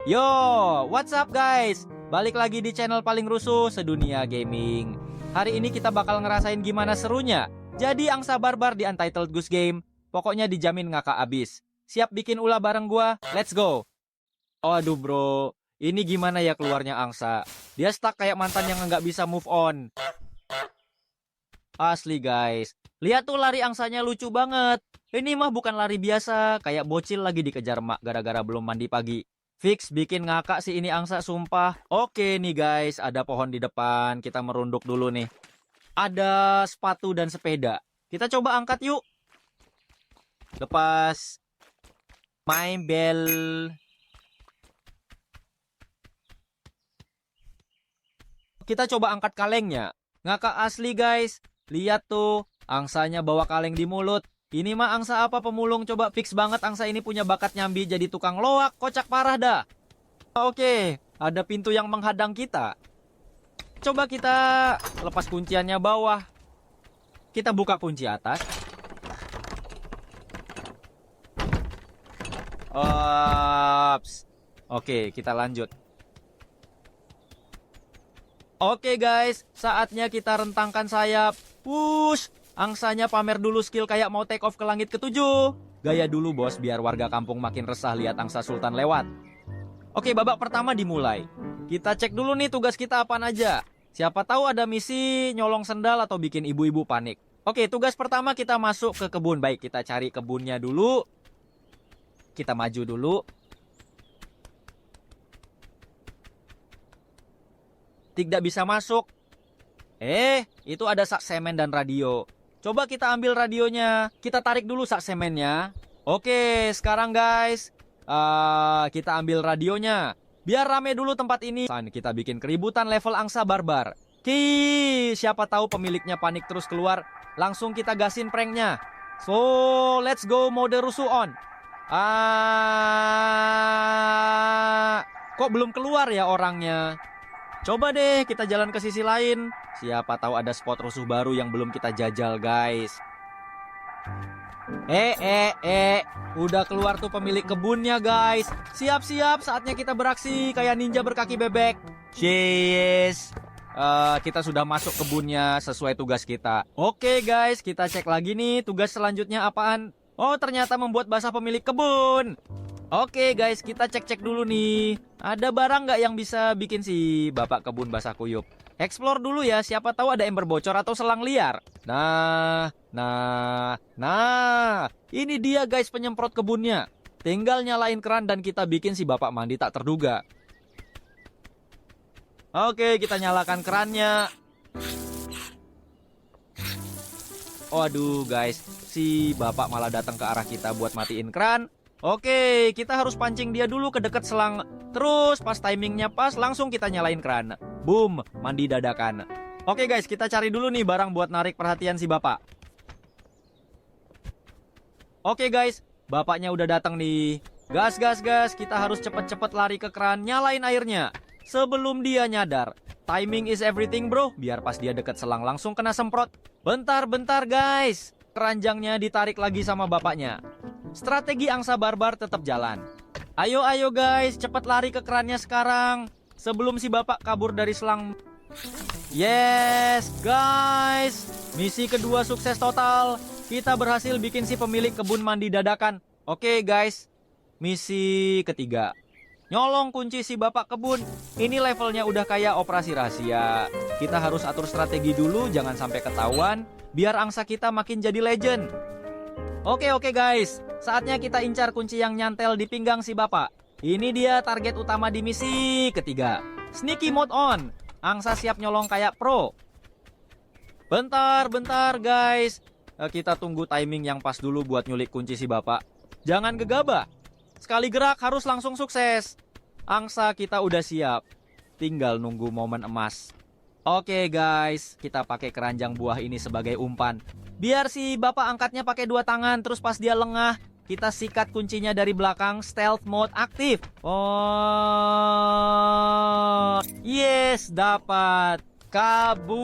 Yo, what's up guys? Balik lagi di channel paling rusuh sedunia gaming. Hari ini kita bakal ngerasain gimana serunya jadi angsa barbar di Untitled Goose Game. Pokoknya dijamin ngakak abis. Siap bikin ulah bareng gua? Let's go. Aduh bro, ini gimana ya keluarnya angsa? Dia stuck kayak mantan yang nggak bisa move on. Asli guys, lihat tuh lari angsanya lucu banget. Ini mah bukan lari biasa, kayak bocil lagi dikejar mak gara-gara belum mandi pagi. Fix bikin ngakak sih ini angsa sumpah. Oke nih guys, ada pohon di depan. Kita merunduk dulu nih. Ada sepatu dan sepeda. Kita coba angkat yuk. Lepas. My bell. Kita coba angkat kalengnya. Ngakak asli guys. Lihat tuh, angsanya bawa kaleng di mulut. Ini mah angsa apa pemulung, coba fix banget angsa ini punya bakat nyambi jadi tukang loak, kocak parah dah. Oke, ada pintu yang menghadang kita. Coba kita lepas kunciannya bawah. Kita buka kunci atas. Ops. Oke, kita lanjut. Oke guys, saatnya kita rentangkan sayap. Push. Angsanya pamer dulu skill kayak mau take off ke langit ketujuh. Gaya dulu bos biar warga kampung makin resah lihat angsa sultan lewat. Oke, babak pertama dimulai. Kita cek dulu nih tugas kita apaan aja. Siapa tahu ada misi nyolong sendal atau bikin ibu-ibu panik. Oke, tugas pertama kita masuk ke kebun. Baik, kita cari kebunnya dulu. Kita maju dulu. Tidak bisa masuk. Itu ada sak semen dan radio. Coba kita ambil radionya. Kita tarik dulu sak semennya. Oke, sekarang guys, kita ambil radionya. Biar rame dulu tempat ini. Kita bikin keributan level angsa barbar. Siapa tahu pemiliknya panik terus keluar. Langsung kita gasin pranknya. So, let's go mode rusuh on. Kok belum keluar ya orangnya? Coba deh kita jalan ke sisi lain. Siapa tahu ada spot rusuh baru yang belum kita jajal guys. Udah keluar tuh pemilik kebunnya guys. Siap-siap saatnya kita beraksi kayak ninja berkaki bebek. Cheers. Kita sudah masuk kebunnya sesuai tugas kita. Oke guys, kita cek lagi nih tugas selanjutnya apaan. Oh ternyata membuat basah pemilik kebun. Oke guys, kita cek-cek dulu nih. Ada barang nggak yang bisa bikin si bapak kebun basah kuyup? Explore dulu ya, siapa tahu ada ember bocor atau selang liar. Nah. Ini dia guys penyemprot kebunnya. Tinggal nyalain keran dan kita bikin si bapak mandi tak terduga. Oke, kita nyalakan kerannya. Waduh guys, si bapak malah datang ke arah kita buat matiin keran. Oke, kita harus pancing dia dulu ke dekat selang. Terus pas timingnya pas langsung kita nyalain keran. Boom, mandi dadakan. Oke guys, kita cari dulu nih barang buat narik perhatian si bapak. Oke guys, bapaknya udah datang nih. Gas, kita harus cepet-cepet lari ke keran, nyalain airnya. Sebelum dia nyadar. Timing is everything bro, biar pas dia deket selang langsung kena semprot. Bentar guys. Keranjangnya ditarik lagi sama bapaknya. Strategi angsa barbar tetap jalan. Ayo guys, cepet lari ke kerannya sekarang. Sebelum si bapak kabur dari selang. Yes guys, misi kedua sukses total. Kita berhasil bikin si pemilik kebun mandi dadakan. Oke guys, misi ketiga. Nyolong kunci si bapak kebun. Ini levelnya udah kayak operasi rahasia. Kita harus atur strategi dulu, jangan sampai ketahuan. Biar angsa kita makin jadi legend. Oke guys, saatnya kita incar kunci yang nyantel di pinggang si bapak. Ini dia target utama di misi ketiga. Sneaky mode on. Angsa siap nyolong kayak pro. Bentar guys. Kita tunggu timing yang pas dulu buat nyulik kunci si bapak. Jangan gegabah. Sekali gerak harus langsung sukses. Angsa kita udah siap. Tinggal nunggu momen emas. Oke guys, kita pakai keranjang buah ini sebagai umpan. Biar si bapak angkatnya pakai dua tangan, terus pas dia lengah, kita sikat kuncinya dari belakang, stealth mode aktif. Oh, yes, dapat. Kabur.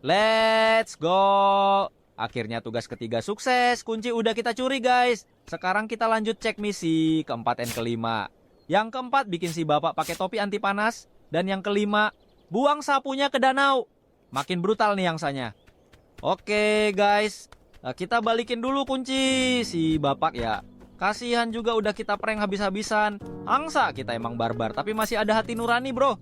Let's go. Akhirnya tugas ketiga sukses, kunci udah kita curi guys. Sekarang kita lanjut cek misi keempat dan kelima. Yang keempat bikin si bapak pakai topi anti panas. Dan yang kelima, buang sapunya ke danau. Makin brutal nih angsanya. Oke guys, kita balikin dulu kunci si bapak ya. Kasihan juga udah kita prank habis-habisan. Angsa kita emang barbar, tapi masih ada hati nurani bro.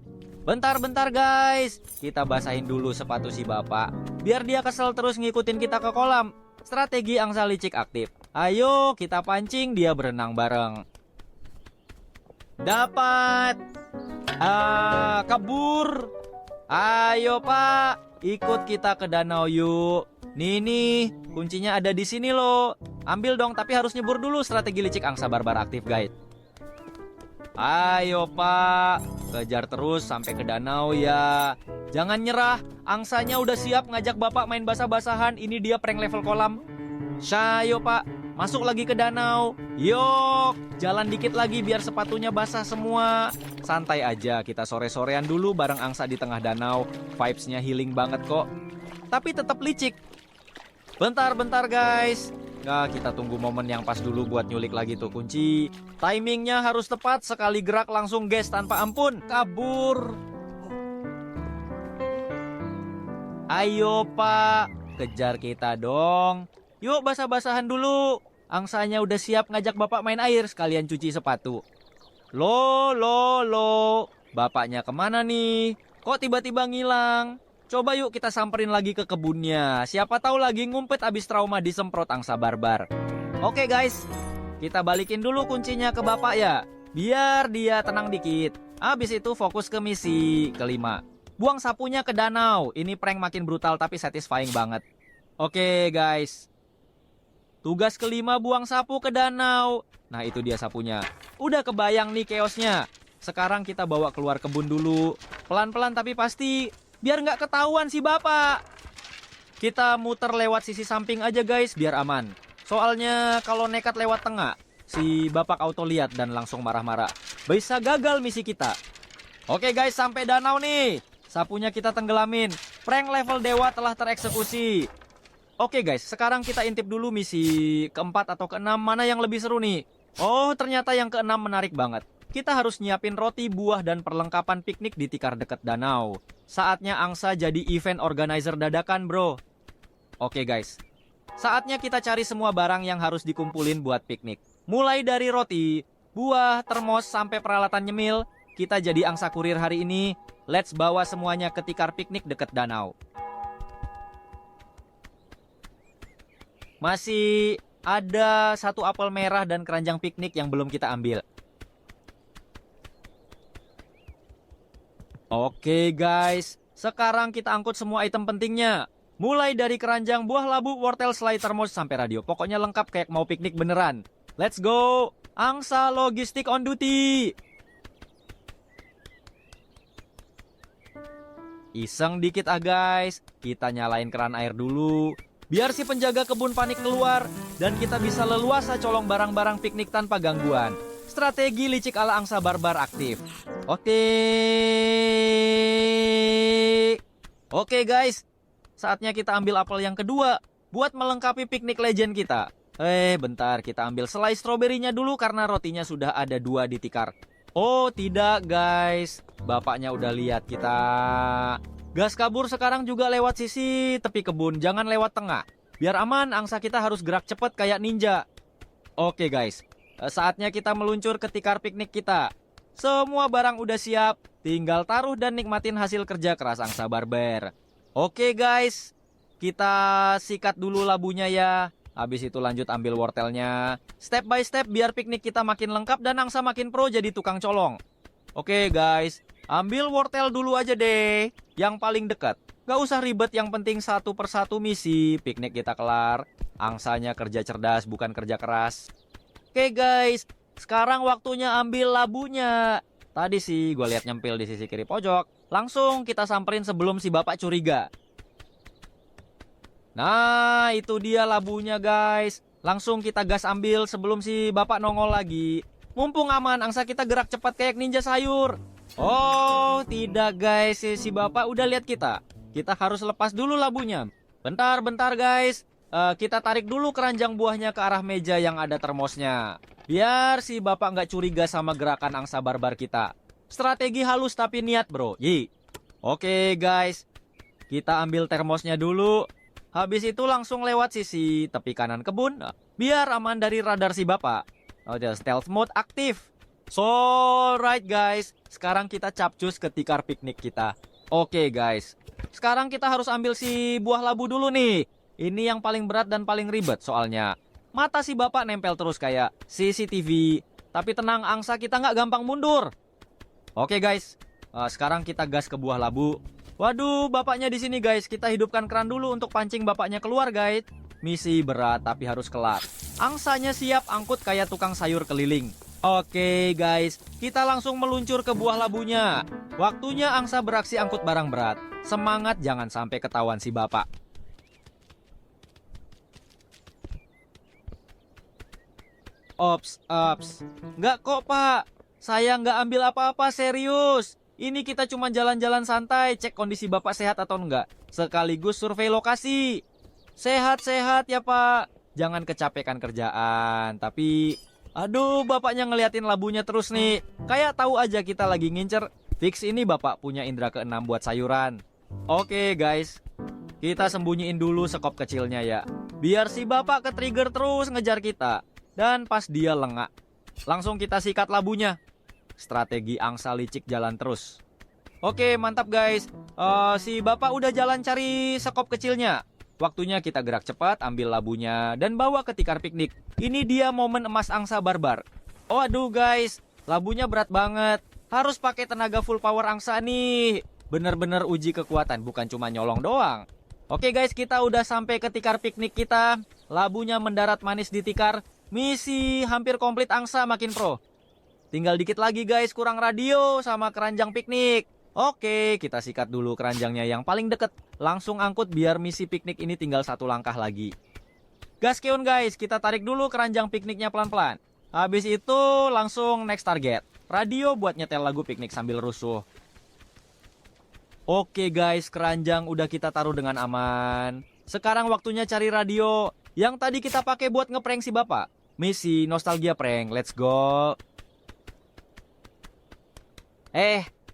Bentar-bentar guys, kita basahin dulu sepatu si bapak, biar dia kesel terus ngikutin kita ke kolam. Strategi angsa licik aktif. Ayo kita pancing dia berenang bareng. Dapat. Kabur. Ayo pak, ikut kita ke danau yuk. Nih, kuncinya ada di sini loh. Ambil dong, tapi harus nyebur dulu. Strategi licik angsa barbar aktif guys. Ayo pak, kejar terus sampai ke danau ya. Jangan nyerah, angsanya udah siap ngajak bapak main basah-basahan. Ini dia prank level kolam. Ayo pak, masuk lagi ke danau. Yok, jalan dikit lagi biar sepatunya basah semua. Santai aja, kita sore-sorean dulu bareng angsa di tengah danau. Vibes-nya healing banget kok. Tapi tetap licik. Bentar-bentar guys. Nah, kita tunggu momen yang pas dulu buat nyulik lagi tuh kunci. Timingnya harus tepat, sekali gerak langsung gas tanpa ampun. Kabur. Ayo pak, kejar kita dong. Yuk basah-basahan dulu. Angsanya udah siap ngajak bapak main air, sekalian cuci sepatu. Lo. Bapaknya kemana nih? Kok tiba-tiba ngilang? Coba yuk kita samperin lagi ke kebunnya. Siapa tahu lagi ngumpet abis trauma disemprot angsa barbar. Oke guys, kita balikin dulu kuncinya ke bapak ya, biar dia tenang dikit. Abis itu fokus ke misi kelima. Buang sapunya ke danau. Ini prank makin brutal tapi satisfying banget. Oke guys, tugas kelima buang sapu ke danau. Nah itu dia sapunya. Udah kebayang nih chaosnya. Sekarang kita bawa keluar kebun dulu. Pelan-pelan tapi pasti, biar nggak ketahuan si bapak. Kita muter lewat sisi samping aja guys, biar aman. Soalnya kalau nekat lewat tengah, si bapak auto lihat dan langsung marah-marah. Bisa gagal misi kita. Oke guys, sampai danau nih. Sapunya kita tenggelamin. Prank level dewa telah tereksekusi. Oke guys, sekarang kita intip dulu misi keempat atau keenam, mana yang lebih seru nih. Oh, ternyata yang keenam menarik banget. Kita harus nyiapin roti, buah, dan perlengkapan piknik di tikar dekat danau. Saatnya angsa jadi event organizer dadakan bro. Oke guys, saatnya kita cari semua barang yang harus dikumpulin buat piknik. Mulai dari roti, buah, termos, sampai peralatan nyemil. Kita jadi angsa kurir hari ini. Let's bawa semuanya ke tikar piknik dekat danau. Masih ada satu apel merah dan keranjang piknik yang belum kita ambil. Oke guys, sekarang kita angkut semua item pentingnya. Mulai dari keranjang, buah labu, wortel, selai, termos, sampai radio. Pokoknya lengkap kayak mau piknik beneran. Let's go, angsa logistik on duty. Iseng dikit guys, kita nyalain keran air dulu. Biar si penjaga kebun panik keluar dan kita bisa leluasa colong barang-barang piknik tanpa gangguan. Strategi licik ala angsa barbar aktif. Oke guys, saatnya kita ambil apel yang kedua buat melengkapi piknik legend kita. Bentar, kita ambil selai stroberinya dulu karena rotinya sudah ada 2 di tikar. Oh tidak guys, bapaknya udah lihat kita. Gas kabur sekarang juga lewat sisi tepi kebun, jangan lewat tengah. Biar aman, angsa kita harus gerak cepet kayak ninja. Oke guys, saatnya kita meluncur ke tikar piknik kita. Semua barang udah siap, tinggal taruh dan nikmatin hasil kerja keras angsa barbar. Oke guys, kita sikat dulu labunya ya. Habis itu lanjut ambil wortelnya. Step by step biar piknik kita makin lengkap dan angsa makin pro jadi tukang colong. Oke guys, ambil wortel dulu aja deh, yang paling dekat. Gak usah ribet, yang penting satu persatu misi. Piknik kita kelar, angsanya kerja cerdas bukan kerja keras. Oke guys, sekarang waktunya ambil labunya. Tadi sih gue lihat nyempil di sisi kiri pojok. Langsung kita samperin sebelum si bapak curiga. Nah itu dia labunya guys. Langsung kita gas ambil sebelum si bapak nongol lagi. Mumpung aman, angsa kita gerak cepat kayak ninja sayur. Oh tidak guys, si bapak udah lihat kita. Kita harus lepas dulu labunya. Bentar guys, kita tarik dulu keranjang buahnya ke arah meja yang ada termosnya. Biar si bapak nggak curiga sama gerakan angsa barbar kita. Strategi halus tapi niat bro. Oke guys, kita ambil termosnya dulu. Habis itu langsung lewat sisi tepi kanan kebun. Biar aman dari radar si bapak. Stealth mode aktif. So right guys, sekarang kita capcus ke tikar piknik kita. Oke guys, sekarang kita harus ambil si buah labu dulu nih. Ini yang paling berat dan paling ribet soalnya. Mata si bapak nempel terus kayak CCTV. Tapi tenang, angsa kita nggak gampang mundur. Oke guys, sekarang kita gas ke buah labu. Waduh, bapaknya di sini guys. Kita hidupkan keran dulu untuk pancing bapaknya keluar guys. Misi berat tapi harus kelar. Angsanya siap angkut kayak tukang sayur keliling. Oke guys, kita langsung meluncur ke buah labunya. Waktunya angsa beraksi angkut barang berat. Semangat jangan sampai ketahuan si bapak. Ops. Nggak kok pak, saya nggak ambil apa-apa, serius. Ini kita cuma jalan-jalan santai, cek kondisi bapak sehat atau enggak. Sekaligus survei lokasi. Sehat-sehat ya pak, jangan kecapekan kerjaan. Tapi, aduh bapaknya ngeliatin labunya terus nih. Kayak tahu aja kita lagi ngincer. Fix ini bapak punya indera keenam buat sayuran. Oke guys, kita sembunyiin dulu sekop kecilnya ya. Biar si bapak ke-trigger terus ngejar kita. Dan pas dia lengak, langsung kita sikat labunya. Strategi angsa licik jalan terus. Oke mantap guys, si bapak udah jalan cari sekop kecilnya. Waktunya kita gerak cepat, ambil labunya, dan bawa ke tikar piknik. Ini dia momen emas angsa barbar. Oh aduh guys, labunya berat banget. Harus pakai tenaga full power angsa nih. Bener-bener uji kekuatan, bukan cuma nyolong doang. Oke guys, kita udah sampai ke tikar piknik kita. Labunya mendarat manis di tikar. Misi hampir komplit angsa makin pro. Tinggal dikit lagi guys, kurang radio sama keranjang piknik. Oke, kita sikat dulu keranjangnya yang paling deket. Langsung angkut biar misi piknik ini tinggal satu langkah lagi. Gaskeun guys, kita tarik dulu keranjang pikniknya pelan-pelan. Habis itu langsung next target. Radio buat nyetel lagu piknik sambil rusuh. Oke guys, keranjang udah kita taruh dengan aman. Sekarang waktunya cari radio yang tadi kita pakai buat ngeprank si bapak. Misi nostalgia prank, let's go.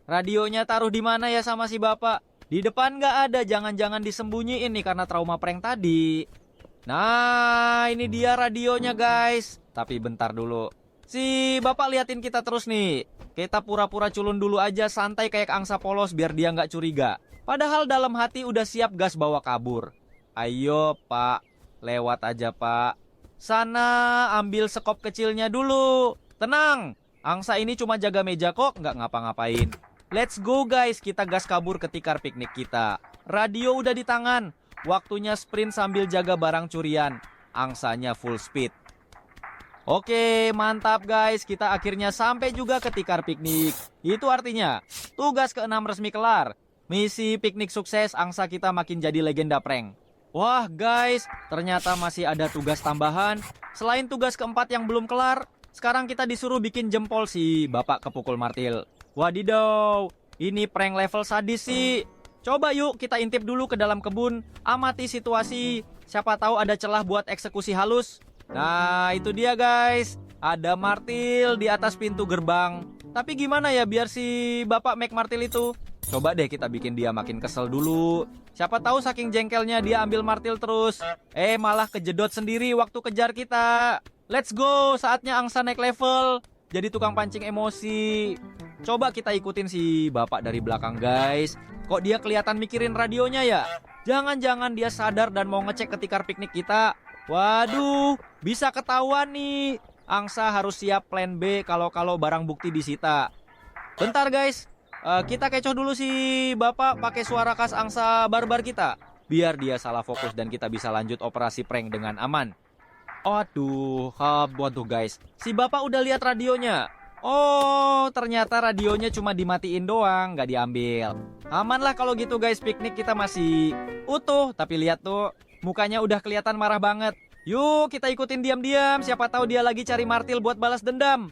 Radionya taruh di mana ya sama si bapak? Di depan nggak ada, jangan-jangan disembunyiin nih karena trauma prank tadi. Nah, ini dia radionya guys. Tapi bentar dulu. Si bapak liatin kita terus nih. Kita pura-pura culun dulu aja, santai kayak angsa polos biar dia nggak curiga. Padahal dalam hati udah siap gas bawa kabur. Ayo pak, lewat aja pak. Sana ambil sekop kecilnya dulu. Tenang, angsa ini cuma jaga meja kok, nggak ngapa-ngapain. Let's go guys, kita gas kabur ke tikar piknik kita. Radio udah di tangan. Waktunya sprint sambil jaga barang curian. Angsanya full speed. Oke, mantap guys. Kita akhirnya sampai juga ke tikar piknik. Itu artinya, tugas ke-6 resmi kelar. Misi piknik sukses, angsa kita makin jadi legenda prank. Wah guys, ternyata masih ada tugas tambahan. Selain tugas keempat yang belum kelar, sekarang kita disuruh bikin jempol si bapak kepukul martil. Wadidaw, ini prank level sadis sih. Coba yuk kita intip dulu ke dalam kebun, amati situasi. Siapa tahu ada celah buat eksekusi halus. Nah itu dia guys, ada martil di atas pintu gerbang. Tapi gimana ya biar si bapak make martil itu? Coba deh kita bikin dia makin kesel dulu. Siapa tahu saking jengkelnya dia ambil martil terus. Malah kejedot sendiri waktu kejar kita. Let's go, saatnya angsa naik level. Jadi tukang pancing emosi. Coba kita ikutin si bapak dari belakang guys. Kok dia kelihatan mikirin radionya ya? Jangan-jangan dia sadar dan mau ngecek ke tikar piknik kita. Waduh, bisa ketahuan nih. Angsa harus siap plan B kalau barang bukti disita. Bentar guys. Kita kecoh dulu si bapak pakai suara khas angsa barbar kita. Biar dia salah fokus dan kita bisa lanjut operasi prank dengan aman. Waduh guys. Si bapak udah lihat radionya. Oh, ternyata radionya cuma dimatiin doang, nggak diambil. Aman lah kalau gitu guys, piknik kita masih utuh. Tapi lihat tuh, mukanya udah kelihatan marah banget. Yuk kita ikutin diam-diam, siapa tahu dia lagi cari martil buat balas dendam.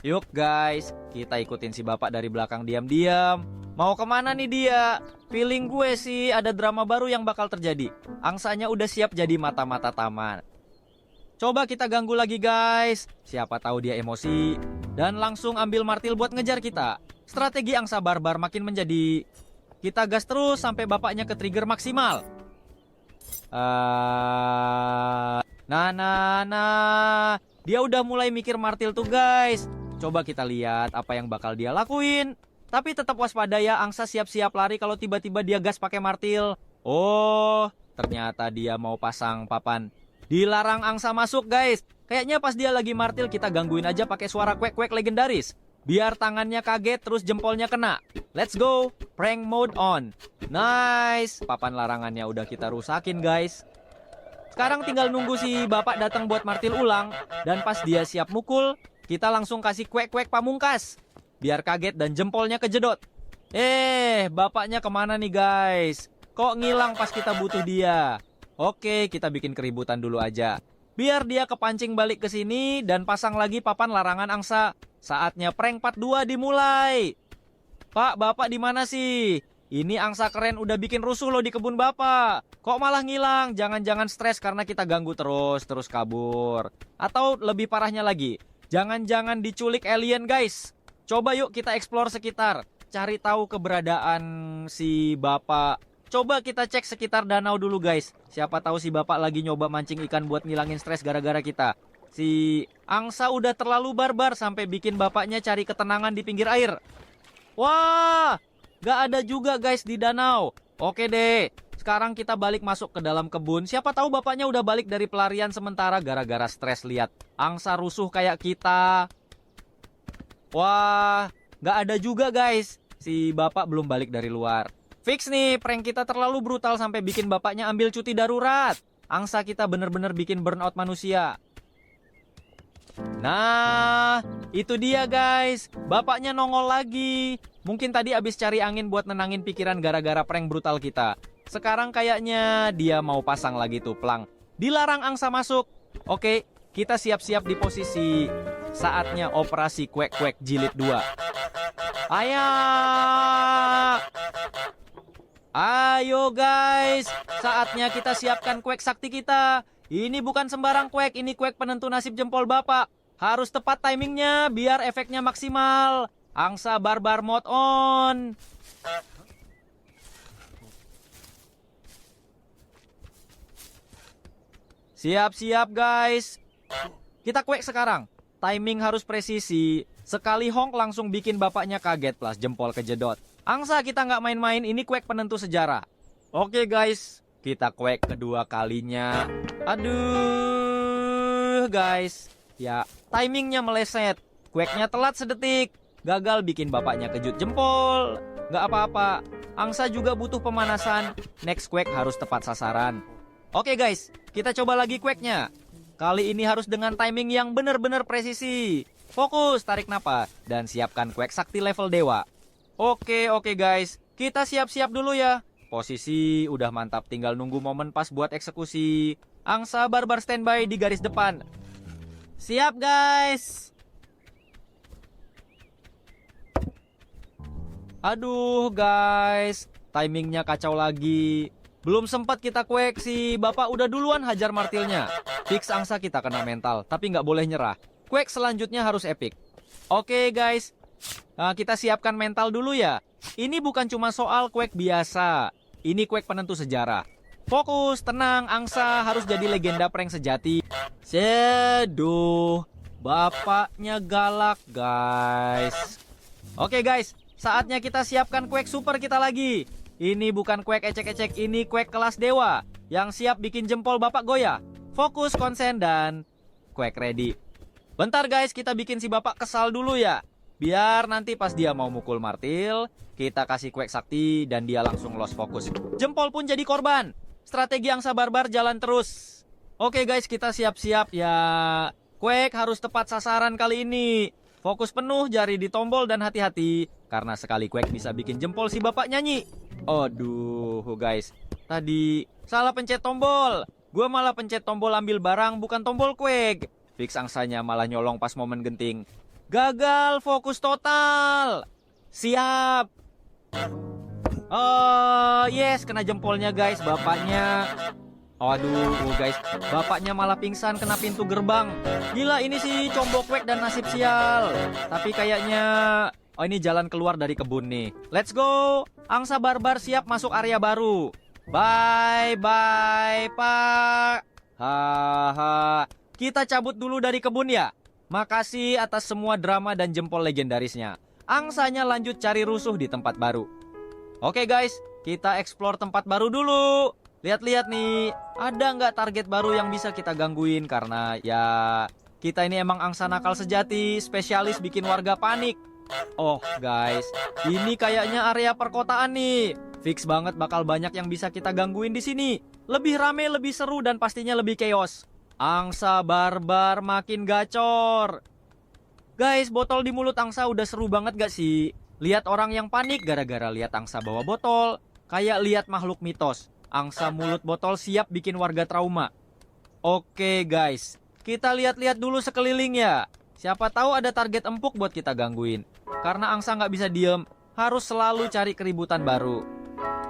Yuk guys, kita ikutin si bapak dari belakang diam-diam. Mau kemana nih dia? Feeling gue sih ada drama baru yang bakal terjadi. Angsanya udah siap jadi mata-mata taman. Coba kita ganggu lagi guys. Siapa tahu dia emosi dan langsung ambil martil buat ngejar kita. Strategi angsa barbar makin menjadi. Kita gas terus sampai bapaknya ke trigger maksimal. Nah. Dia udah mulai mikir martil tuh guys. Coba kita lihat apa yang bakal dia lakuin. Tapi tetap waspada ya, angsa siap-siap lari kalau tiba-tiba dia gas pakai martil. Oh, ternyata dia mau pasang papan. Dilarang angsa masuk guys. Kayaknya pas dia lagi martil kita gangguin aja pakai suara kuek-kuek legendaris. Biar tangannya kaget terus jempolnya kena. Let's go, prank mode on. Nice, papan larangannya udah kita rusakin guys. Sekarang tinggal nunggu si bapak datang buat martil ulang. Dan pas dia siap mukul, kita langsung kasih kuek-kuek pamungkas. Biar kaget dan jempolnya kejedot. Bapaknya kemana nih guys? Kok ngilang pas kita butuh dia? Oke, kita bikin keributan dulu aja. Biar dia kepancing balik ke sini dan pasang lagi papan larangan angsa. Saatnya prank part 2 dimulai. Pak, bapak di mana sih? Ini angsa keren udah bikin rusuh loh di kebun bapak. Kok malah ngilang? Jangan-jangan stres karena kita ganggu terus kabur. Atau lebih parahnya lagi, jangan-jangan diculik alien guys. Coba yuk kita explore sekitar, cari tahu keberadaan si bapak. Coba kita cek sekitar danau dulu guys. Siapa tahu si bapak lagi nyoba mancing ikan buat ngilangin stres gara-gara kita. Si angsa udah terlalu barbar sampai bikin bapaknya cari ketenangan di pinggir air. Wah, gak ada juga guys di danau. Oke deh, sekarang kita balik masuk ke dalam kebun. Siapa tahu bapaknya udah balik dari pelarian sementara gara-gara stres lihat angsa rusuh kayak kita. Wah, gak ada juga guys. Si bapak belum balik dari luar. Fix nih, prank kita terlalu brutal sampai bikin bapaknya ambil cuti darurat. Angsa kita bener-bener bikin burnout manusia. Nah, itu dia guys. Bapaknya nongol lagi. Mungkin tadi abis cari angin buat nenangin pikiran gara-gara prank brutal kita. Sekarang kayaknya dia mau pasang lagi tuh pelang. Dilarang angsa masuk. Oke, kita siap-siap di posisi. Saatnya operasi kuek-kuek jilid 2. Ayo guys, saatnya kita siapkan kuek sakti kita. Ini bukan sembarang kuek, ini kuek penentu nasib jempol bapak. Harus tepat timingnya biar efeknya maksimal. Angsa barbar mode on. Siap-siap guys. Kita kuek sekarang. Timing harus presisi. Sekali honk langsung bikin bapaknya kaget plus jempol kejedot. Angsa kita nggak main-main, ini kuek penentu sejarah. Oke guys, kita kuek kedua kalinya. Aduh guys. Ya, timingnya meleset. Kueknya telat sedetik. Gagal bikin bapaknya kejut jempol. Nggak apa-apa. Angsa juga butuh pemanasan. Next kuek harus tepat sasaran. Oke guys, kita coba lagi kueknya. Kali ini harus dengan timing yang benar-benar presisi. Fokus, tarik napas, dan siapkan kuek sakti level dewa. Oke guys, kita siap-siap dulu ya. Posisi udah mantap, tinggal nunggu momen pas buat eksekusi. Angsa barbar standby di garis depan. Siap guys. Aduh guys, timingnya kacau lagi. Belum sempat kita kuek, si bapak udah duluan hajar martilnya. Fix angsa kita kena mental, tapi nggak boleh nyerah. Kuek selanjutnya harus epic. Oke guys, nah, kita siapkan mental dulu ya. Ini bukan cuma soal kuek biasa. Ini kuek penentu sejarah. Fokus, tenang, angsa harus jadi legenda prank sejati. Seduh, bapaknya galak guys. Oke guys, saatnya kita siapkan kuek super kita lagi. Ini bukan kuek ecek-ecek, ini kuek kelas dewa yang siap bikin jempol bapak goyah. Fokus, konsen, dan kuek ready. Bentar guys, kita bikin si bapak kesal dulu ya. Biar nanti pas dia mau mukul martil, kita kasih kuek sakti dan dia langsung lost fokus. Jempol pun jadi korban. Strategi angsa barbar jalan terus. Oke guys, kita siap-siap ya. Kuek harus tepat sasaran kali ini. Fokus penuh, jari di tombol dan hati-hati. Karena sekali kuek bisa bikin jempol si bapak nyanyi. Aduh guys, tadi salah pencet tombol. Gua malah pencet tombol ambil barang, bukan tombol kuek. Fix angsanya malah nyolong pas momen genting. Gagal fokus total. Siap. Oh, yes, kena jempolnya guys, bapaknya. Aduh, guys, bapaknya malah pingsan kena pintu gerbang. Gila, ini sih Combokwek dan nasib sial. Tapi kayaknya, oh ini jalan keluar dari kebun nih. Let's go. Angsa barbar siap masuk area baru. Bye, bye, Pak. Haha. Kita cabut dulu dari kebun ya. Makasih atas semua drama dan jempol legendarisnya. Angsanya lanjut cari rusuh di tempat baru. Oke guys, kita explore tempat baru dulu. Lihat-lihat nih, ada nggak target baru yang bisa kita gangguin? Karena ya, kita ini emang angsa nakal sejati, spesialis bikin warga panik. Oh guys, ini kayaknya area perkotaan nih. Fix banget bakal banyak yang bisa kita gangguin di sini. Lebih rame, lebih seru, dan pastinya lebih chaos. Angsa barbar makin gacor. Guys, botol di mulut angsa udah seru banget gak sih? Lihat orang yang panik gara-gara lihat angsa bawa botol. Kayak lihat makhluk mitos. Angsa mulut botol siap bikin warga trauma. Oke guys, kita lihat-lihat dulu sekeliling ya. Siapa tahu ada target empuk buat kita gangguin. Karena angsa nggak bisa diem, harus selalu cari keributan baru.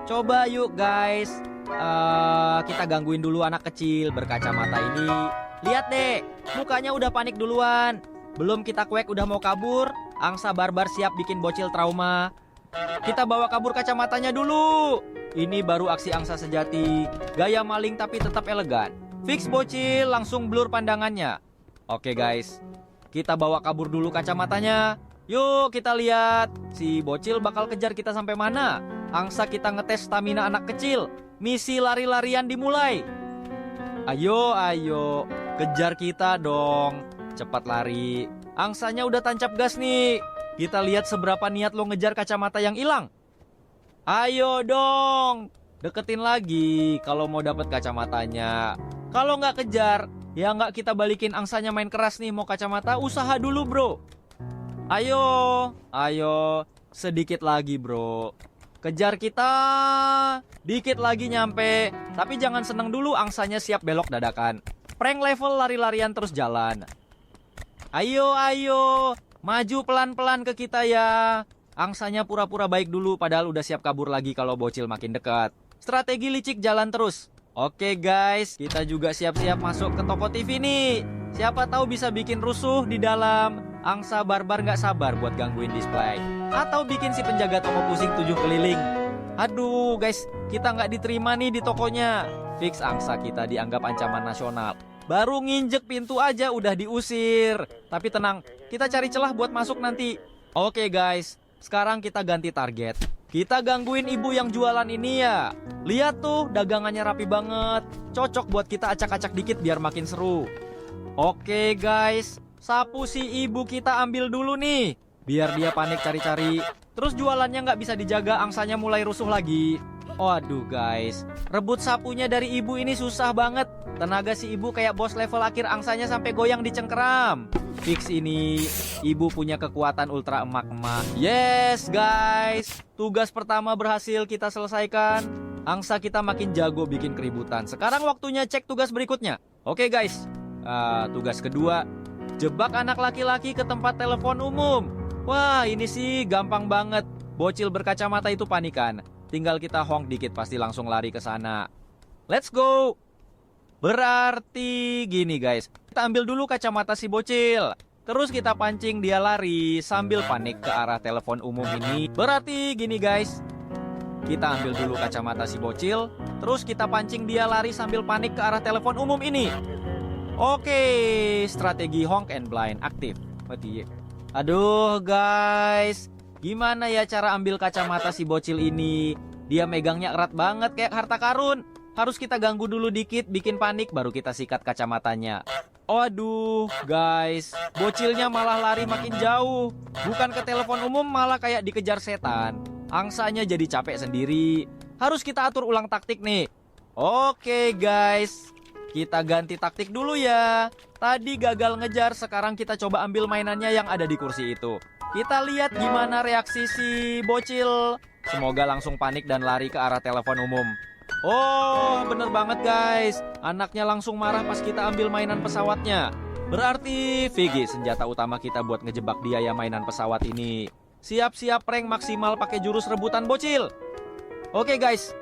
Coba yuk guys, kita gangguin dulu anak kecil berkacamata ini. Lihat deh, mukanya udah panik duluan. Belum kita kuek udah mau kabur. Angsa barbar siap bikin bocil trauma. Kita bawa kabur kacamatanya dulu. Ini baru aksi angsa sejati. Gaya maling tapi tetap elegan. Fix bocil langsung blur pandangannya. Oke guys, kita bawa kabur dulu kacamatanya. Yuk kita lihat, si bocil bakal kejar kita sampai mana. Angsa kita ngetes stamina anak kecil. Misi lari-larian dimulai. Ayo, ayo, kejar kita dong. Cepat lari. Angsanya udah tancap gas nih. Kita lihat seberapa niat lo ngejar kacamata yang hilang. Ayo dong, deketin lagi kalau mau dapet kacamatanya. Kalau nggak kejar, ya nggak kita balikin. Angsanya main keras nih, mau kacamata usaha dulu bro. Ayo, ayo, sedikit lagi bro. Kejar kita, dikit lagi nyampe. Tapi jangan seneng dulu, angsanya siap belok dadakan. Prank level lari-larian terus jalan. Ayo, ayo, maju pelan-pelan ke kita ya. Angsanya pura-pura baik dulu padahal udah siap kabur lagi kalau bocil makin dekat. Strategi licik jalan terus. Oke guys, kita juga siap-siap masuk ke toko TV nih. Siapa tahu bisa bikin rusuh di dalam. Angsa barbar nggak sabar buat gangguin display. Atau bikin si penjaga toko pusing 7 keliling. Aduh guys, kita nggak diterima nih di tokonya. Fix angsa kita dianggap ancaman nasional. Baru nginjek pintu aja udah diusir. Tapi tenang, kita cari celah buat masuk nanti. Oke guys, sekarang kita ganti target. Kita gangguin ibu yang jualan ini ya. Lihat tuh, dagangannya rapi banget. Cocok buat kita acak-acak dikit biar makin seru. Oke guys, sapu si ibu kita ambil dulu nih. Biar dia panik cari-cari. Terus jualannya nggak bisa dijaga, angsanya mulai rusuh lagi. Waduh guys, rebut sapunya dari ibu ini susah banget. Tenaga si ibu kayak bos level akhir, angsanya sampai goyang di cengkeram. Fix ini, ibu punya kekuatan ultra emak-emak. Yes guys, tugas pertama berhasil kita selesaikan. Angsa kita makin jago bikin keributan. Sekarang waktunya cek tugas berikutnya. Oke guys, tugas kedua, jebak anak laki-laki ke tempat telepon umum. Wah ini sih gampang banget. Bocil berkacamata itu panikan. Tinggal kita honk dikit pasti langsung lari ke sana. Let's go. Berarti gini guys, kita ambil dulu kacamata si bocil. Terus kita pancing dia lari sambil panik ke arah telepon umum ini. Berarti gini guys, kita ambil dulu kacamata si bocil. Terus kita pancing dia lari sambil panik ke arah telepon umum ini. Oke, strategi honk and blind aktif. Aduh guys, gimana ya cara ambil kacamata si bocil ini? Dia megangnya erat banget kayak harta karun. Harus kita ganggu dulu dikit, bikin panik, baru kita sikat kacamatanya. Waduh guys, bocilnya malah lari makin jauh. Bukan ke telepon umum, malah kayak dikejar setan. Angsanya jadi capek sendiri. Harus kita atur ulang taktik nih. Oke guys, kita ganti taktik dulu ya. Tadi gagal ngejar, sekarang kita coba ambil mainannya yang ada di kursi itu. Kita lihat gimana reaksi si bocil. Semoga langsung panik dan lari ke arah telepon umum. Oh, bener banget guys. Anaknya langsung marah pas kita ambil mainan pesawatnya. Berarti VG senjata utama kita buat ngejebak dia ya mainan pesawat ini. Siap-siap prank maksimal pakai jurus rebutan bocil. Oke guys,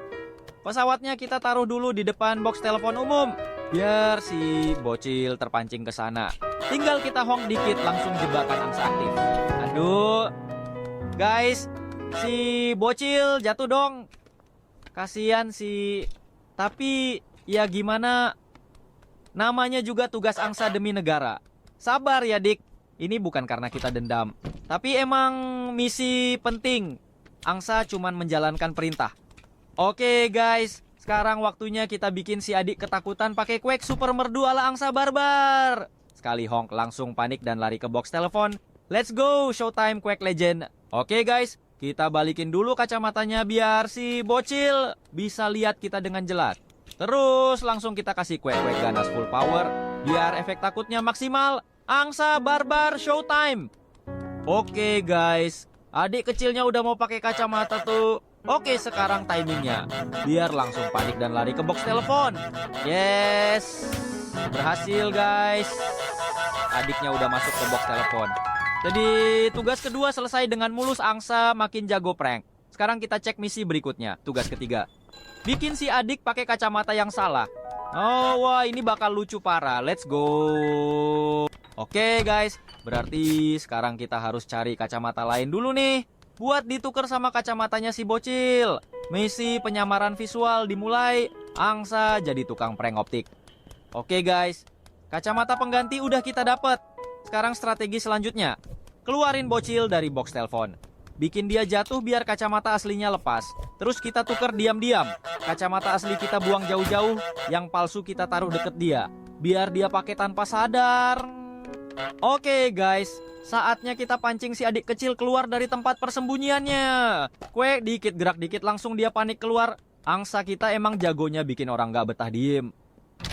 pesawatnya kita taruh dulu di depan box telepon umum, biar si bocil terpancing ke sana. Tinggal kita honk dikit langsung jebakan angsa aktif. Aduh, guys, si bocil jatuh dong. Kasian sih. Tapi ya gimana? Namanya juga tugas angsa demi negara. Sabar ya dik. Ini bukan karena kita dendam, tapi emang misi penting. Angsa cuman menjalankan perintah. Oke guys, sekarang waktunya kita bikin si adik ketakutan pakai quake super merdu ala angsa barbar. Sekali honk langsung panik dan lari ke box telepon. Let's go, showtime Quake Legend. Oke guys, kita balikin dulu kacamatanya biar si bocil bisa lihat kita dengan jelas. Terus langsung kita kasih quake ganas full power biar efek takutnya maksimal. Angsa barbar showtime. Oke guys, adik kecilnya udah mau pakai kacamata tuh. Oke, sekarang timingnya biar langsung panik dan lari ke box telepon. Yes, berhasil guys. Adiknya udah masuk ke box telepon. Jadi tugas kedua selesai dengan mulus, angsa makin jago prank. Sekarang kita cek misi berikutnya, tugas ketiga. Bikin si adik pakai kacamata yang salah. Oh wah, ini bakal lucu parah. Let's go. Oke guys, berarti sekarang kita harus cari kacamata lain dulu nih, buat ditukar sama kacamatanya si bocil. Misi penyamaran visual dimulai. Angsa jadi tukang prank optik. Oke guys, kacamata pengganti udah kita dapat. Sekarang strategi selanjutnya, keluarin bocil dari box telepon. Bikin dia jatuh biar kacamata aslinya lepas. Terus kita tukar diam-diam. Kacamata asli kita buang jauh-jauh, yang palsu kita taruh deket dia, biar dia pakai tanpa sadar. Oke guys, saatnya kita pancing si adik kecil keluar dari tempat persembunyiannya. Quake dikit gerak dikit langsung dia panik keluar. Angsa kita emang jagonya bikin orang gak betah diem.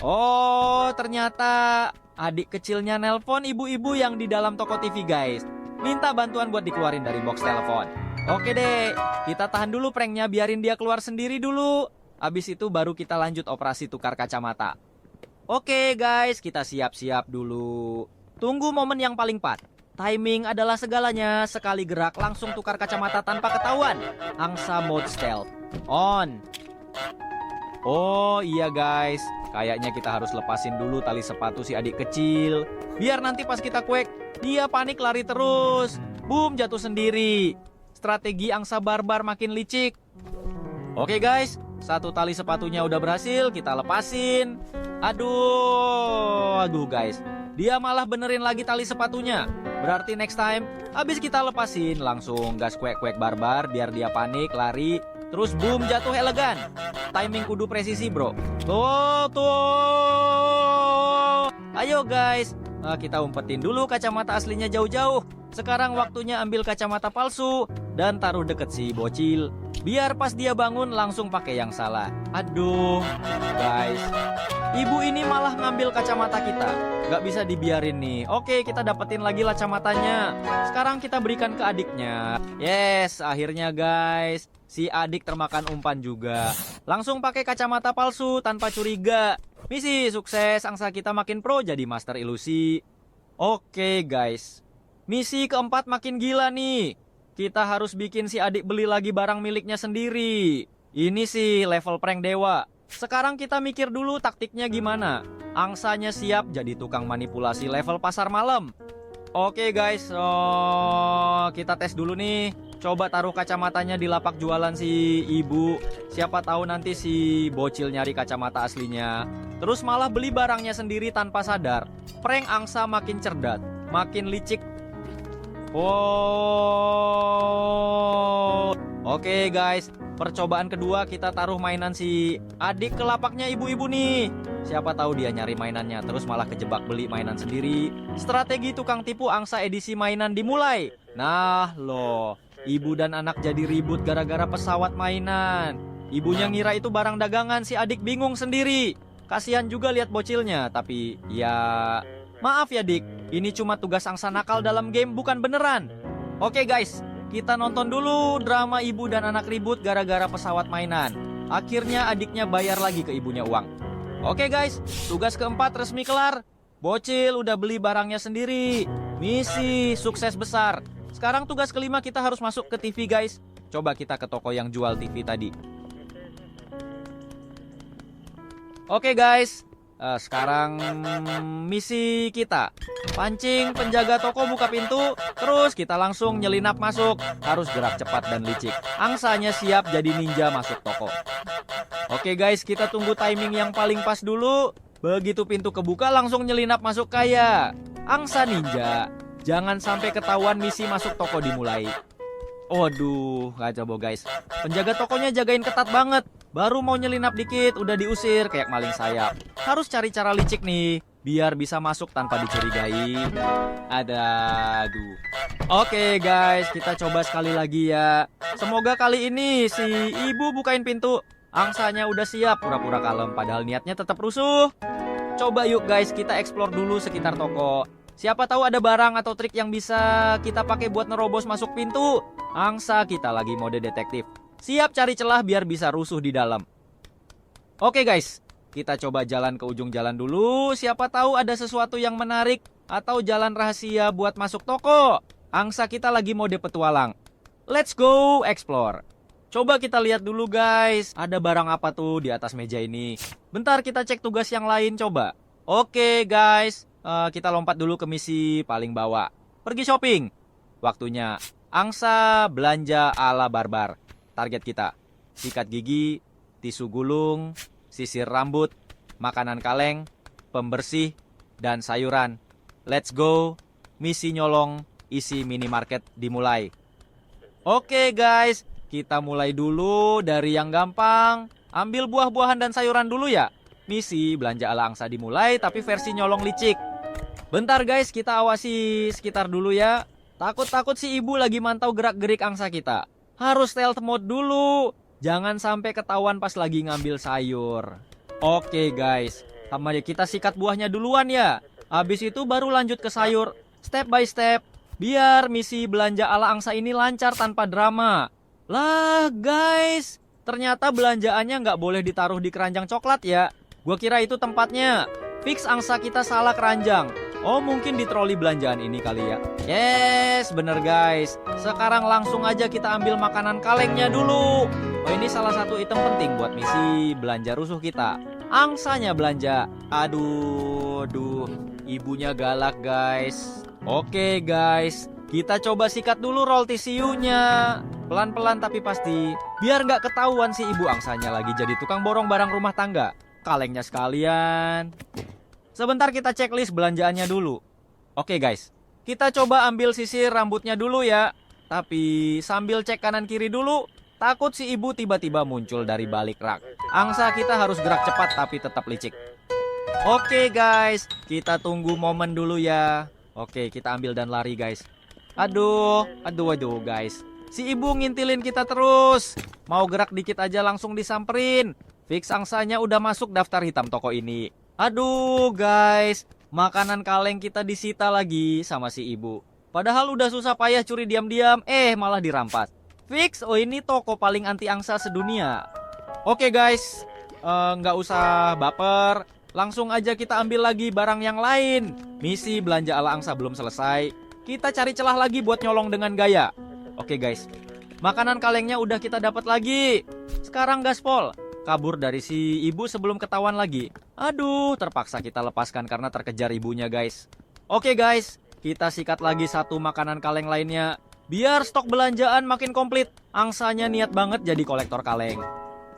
Oh, ternyata adik kecilnya nelpon ibu-ibu yang di dalam toko TV guys. Minta bantuan buat dikeluarin dari box telepon. Oke deh, kita tahan dulu pranknya, biarin dia keluar sendiri dulu. Abis itu baru kita lanjut operasi tukar kacamata. Oke guys, kita siap-siap dulu. Tunggu momen yang paling pas. Timing adalah segalanya. Sekali gerak langsung tukar kacamata tanpa ketahuan. Angsa mode stealth on. Oh iya guys, kayaknya kita harus lepasin dulu tali sepatu si adik kecil, biar nanti pas kita quake, dia panik lari terus. Boom, jatuh sendiri. Strategi angsa barbar makin licik. Oke guys, satu tali sepatunya udah berhasil, kita lepasin. Aduh guys, dia malah benerin lagi tali sepatunya. Berarti next time, habis kita lepasin, langsung gas quake barbar biar dia panik, lari. Terus boom, jatuh elegan. Timing kudu presisi bro. Tuh. Ayo guys, kita umpetin dulu kacamata aslinya jauh-jauh. Sekarang waktunya ambil kacamata palsu dan taruh deket si bocil, biar pas dia bangun langsung pakai yang salah. Aduh guys, ibu ini malah ngambil kacamata kita. Gak bisa dibiarin nih. Oke, kita dapetin lagi kacamatanya. Sekarang kita berikan ke adiknya. Yes, akhirnya guys, si adik termakan umpan juga. Langsung pakai kacamata palsu tanpa curiga. Misi sukses, angsa kita makin pro jadi master ilusi. Oke guys, misi keempat makin gila nih. Kita harus bikin si adik beli lagi barang miliknya sendiri. Ini sih level prank dewa. Sekarang kita mikir dulu taktiknya gimana. Angsanya siap jadi tukang manipulasi level pasar malam. Oke guys, kita tes dulu nih. Coba taruh kacamatanya di lapak jualan si ibu. Siapa tahu nanti si bocil nyari kacamata aslinya, terus malah beli barangnya sendiri tanpa sadar. Prank angsa makin cerdas, makin licik. Oke guys, percobaan kedua kita taruh mainan si adik ke lapaknya ibu-ibu nih. Siapa tahu dia nyari mainannya terus malah kejebak beli mainan sendiri. Strategi tukang tipu angsa edisi mainan dimulai. Nah loh, ibu dan anak jadi ribut gara-gara pesawat mainan. Ibunya ngira itu barang dagangan, si adik bingung sendiri. Kasihan juga lihat bocilnya, tapi ya maaf ya dik, ini cuma tugas angsa nakal dalam game, bukan beneran. Oke guys, kita nonton dulu drama ibu dan anak ribut gara-gara pesawat mainan. Akhirnya adiknya bayar lagi ke ibunya uang. Oke guys, tugas keempat resmi kelar. Bocil udah beli barangnya sendiri. Misi sukses besar. Sekarang tugas kelima kita harus masuk ke TV guys. Coba kita ke toko yang jual TV tadi. Oke guys, sekarang misi kita pancing penjaga toko buka pintu. Terus kita langsung nyelinap masuk. Harus gerak cepat dan licik. Angsanya siap jadi ninja masuk toko. Oke guys, kita tunggu timing yang paling pas dulu. Begitu pintu kebuka langsung nyelinap masuk kayak angsa ninja. Jangan sampai ketahuan misi masuk toko dimulai. Waduh, kacau guys. Penjaga tokonya jagain ketat banget. Baru mau nyelinap dikit udah diusir kayak maling sayap. Harus cari cara licik nih biar bisa masuk tanpa dicurigai. Aduh. Oke guys, kita coba sekali lagi ya. Semoga kali ini si ibu bukain pintu. Angsanya udah siap pura-pura kalem padahal niatnya tetap rusuh. Coba yuk guys, kita explore dulu sekitar toko. Siapa tahu ada barang atau trik yang bisa kita pakai buat nerobos masuk pintu. Angsa kita lagi mode detektif. Siap cari celah biar bisa rusuh di dalam. Oke guys, kita coba jalan ke ujung jalan dulu. Siapa tahu ada sesuatu yang menarik atau jalan rahasia buat masuk toko. Angsa kita lagi mode petualang. Let's go explore. Coba kita lihat dulu guys, ada barang apa tuh di atas meja ini. Bentar kita cek tugas yang lain coba. Oke guys, kita lompat dulu ke misi paling bawah. Pergi shopping. Waktunya angsa belanja ala barbar. Target kita, sikat gigi, tisu gulung, sisir rambut, makanan kaleng, pembersih, dan sayuran. Let's go, misi nyolong isi minimarket dimulai. Oke guys, kita mulai dulu dari yang gampang. Ambil buah-buahan dan sayuran dulu ya. Misi belanja ala angsa dimulai tapi versi nyolong licik. Bentar guys, kita awasi sekitar dulu ya. Takut-takut si ibu lagi mantau gerak-gerik angsa kita. Harus stealth mode dulu. Jangan sampai ketahuan pas lagi ngambil sayur. Oke guys, sama kita sikat buahnya duluan ya. Habis itu baru lanjut ke sayur. Step by step. Biar misi belanja ala angsa ini lancar tanpa drama. Lah guys, ternyata belanjaannya nggak boleh ditaruh di keranjang coklat ya. Gua kira itu tempatnya. Fix angsa kita salah keranjang. Oh mungkin di troli belanjaan ini kali ya. Yes, bener guys. Sekarang langsung aja kita ambil makanan kalengnya dulu. Oh ini salah satu item penting buat misi belanja rusuh kita. Angsanya belanja. Aduh, ibunya galak guys. Oke guys, kita coba sikat dulu roll tisunya. Pelan-pelan tapi pasti. Biar nggak ketahuan si ibu angsanya lagi jadi tukang borong barang rumah tangga. Kalengnya sekalian. Sebentar kita checklist belanjaannya dulu. Oke guys, kita coba ambil sisir rambutnya dulu ya. Tapi sambil cek kanan kiri dulu. Takut si ibu tiba-tiba muncul dari balik rak. Angsa kita harus gerak cepat tapi tetap licik. Oke guys, kita tunggu momen dulu ya. Oke, kita ambil dan lari guys. Aduh guys. Si ibu ngintilin kita terus. Mau gerak dikit aja langsung disamperin. Fix angsanya udah masuk daftar hitam toko ini. Aduh guys, makanan kaleng kita disita lagi sama si ibu. Padahal udah susah payah curi diam-diam, malah dirampas. Fix, oh ini toko paling anti angsa sedunia. Oke guys, nggak usah baper. Langsung aja kita ambil lagi barang yang lain. Misi belanja ala angsa belum selesai. Kita cari celah lagi buat nyolong dengan gaya. Oke guys, makanan kalengnya udah kita dapat lagi. Sekarang gaspol, kabur dari si ibu sebelum ketahuan lagi. Aduh, terpaksa kita lepaskan karena terkejar ibunya guys. Oke guys, kita sikat lagi satu makanan kaleng lainnya. Biar stok belanjaan makin komplit. Angsanya niat banget jadi kolektor kaleng.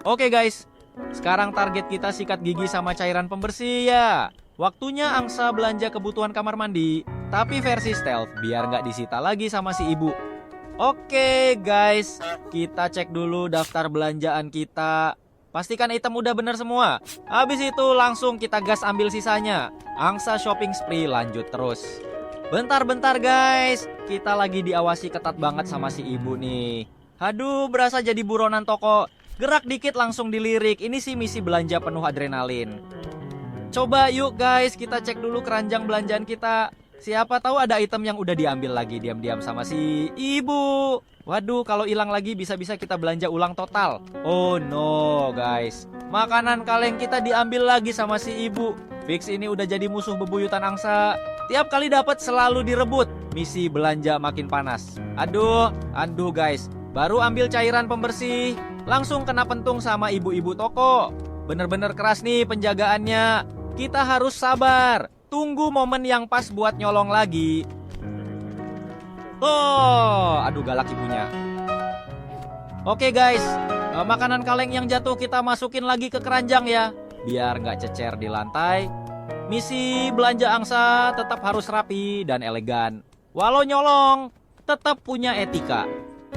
Oke guys, sekarang target kita sikat gigi sama cairan pembersih ya. Waktunya angsa belanja kebutuhan kamar mandi, tapi versi stealth biar nggak disita lagi sama si ibu. Oke guys, kita cek dulu daftar belanjaan kita. Pastikan item udah bener semua. Habis itu langsung kita gas ambil sisanya. Angsa shopping spree lanjut terus. Bentar guys, kita lagi diawasi ketat banget sama si ibu nih. Aduh, berasa jadi buronan toko. Gerak dikit langsung dilirik. Ini sih misi belanja penuh adrenalin. Coba yuk guys, kita cek dulu keranjang belanjaan kita. Siapa tahu ada item yang udah diambil lagi diam-diam sama si ibu. Waduh, kalau hilang lagi bisa-bisa kita belanja ulang total. Oh no guys, makanan kaleng kita diambil lagi sama si ibu. Fix ini udah jadi musuh bebuyutan angsa. Tiap kali dapat selalu direbut. misi belanja makin panas. Aduh guys, baru ambil cairan pembersih, langsung kena pentung sama ibu-ibu toko. Bener-bener keras nih penjagaannya. Kita harus sabar, tunggu momen yang pas buat nyolong lagi. Aduh galak ibunya. Oke guys, makanan kaleng yang jatuh kita masukin lagi ke keranjang ya, biar nggak cecer di lantai. Misi belanja angsa tetap harus rapi dan elegan. Walau nyolong, tetap punya etika.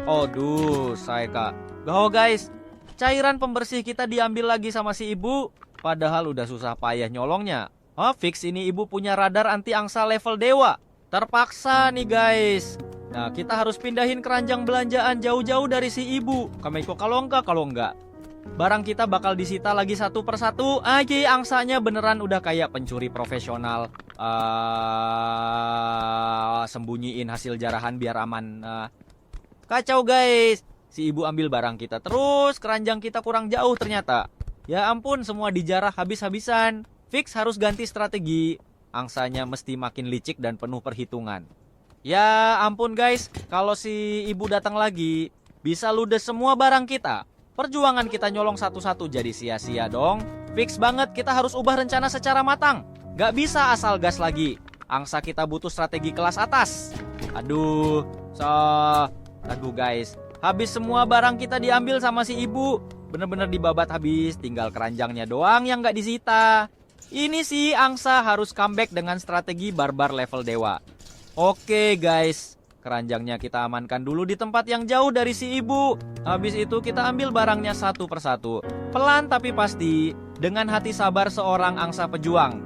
Aduh, saya kak. Gaho guys, cairan pembersih kita diambil lagi sama si ibu. Padahal udah susah payah nyolongnya. Fix ini ibu punya radar anti angsa level dewa. Terpaksa nih guys. Nah, kita harus pindahin keranjang belanjaan jauh-jauh dari si ibu. Kameko kalau enggak. Barang kita bakal disita lagi satu persatu. Angsanya beneran udah kayak pencuri profesional. Sembunyiin hasil jarahan biar aman. Kacau guys. Si ibu ambil barang kita terus. Keranjang kita kurang jauh ternyata. Ya ampun, semua dijarah habis-habisan. Fix harus ganti strategi. Angsanya mesti makin licik dan penuh perhitungan. Ya ampun guys, kalau si ibu datang lagi, bisa ludes semua barang kita. Perjuangan kita nyolong satu-satu jadi sia-sia dong. Fix banget, kita harus ubah rencana secara matang. Gak bisa asal gas lagi. Angsa kita butuh strategi kelas atas. Aduh guys, habis semua barang kita diambil sama si ibu. Bener-bener dibabat habis, tinggal keranjangnya doang yang gak disita. Ini sih angsa harus comeback dengan strategi barbar level dewa. Oke guys, keranjangnya kita amankan dulu di tempat yang jauh dari si ibu. Habis itu kita ambil barangnya satu persatu. Pelan tapi pasti, dengan hati sabar seorang angsa pejuang.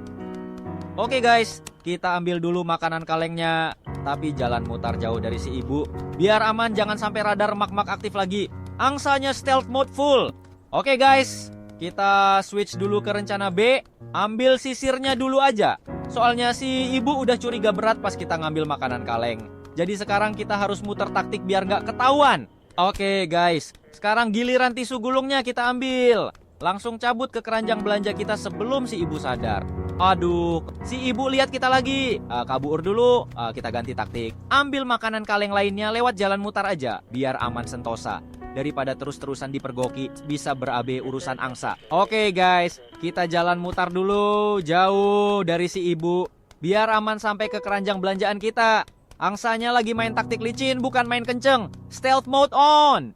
Oke guys, kita ambil dulu makanan kalengnya. Tapi jalan mutar jauh dari si ibu. Biar aman, jangan sampai radar mak-mak aktif lagi. Angsanya stealth mode full. Oke guys, kita switch dulu ke rencana B. Ambil sisirnya dulu aja. Soalnya si ibu udah curiga berat pas kita ngambil makanan kaleng. Jadi sekarang kita harus muter taktik biar nggak ketahuan. Oke guys, sekarang giliran tisu gulungnya kita ambil. Langsung cabut ke keranjang belanja kita sebelum si ibu sadar. Aduh, si ibu lihat kita lagi. Kabur dulu, kita ganti taktik. Ambil makanan kaleng lainnya lewat jalan mutar aja, biar aman sentosa. Daripada terus-terusan dipergoki, bisa berabe urusan angsa. Oke guys, kita jalan mutar dulu, jauh dari si ibu. Biar aman sampai ke keranjang belanjaan kita. Angsanya lagi main taktik licin, bukan main kenceng. Stealth mode on.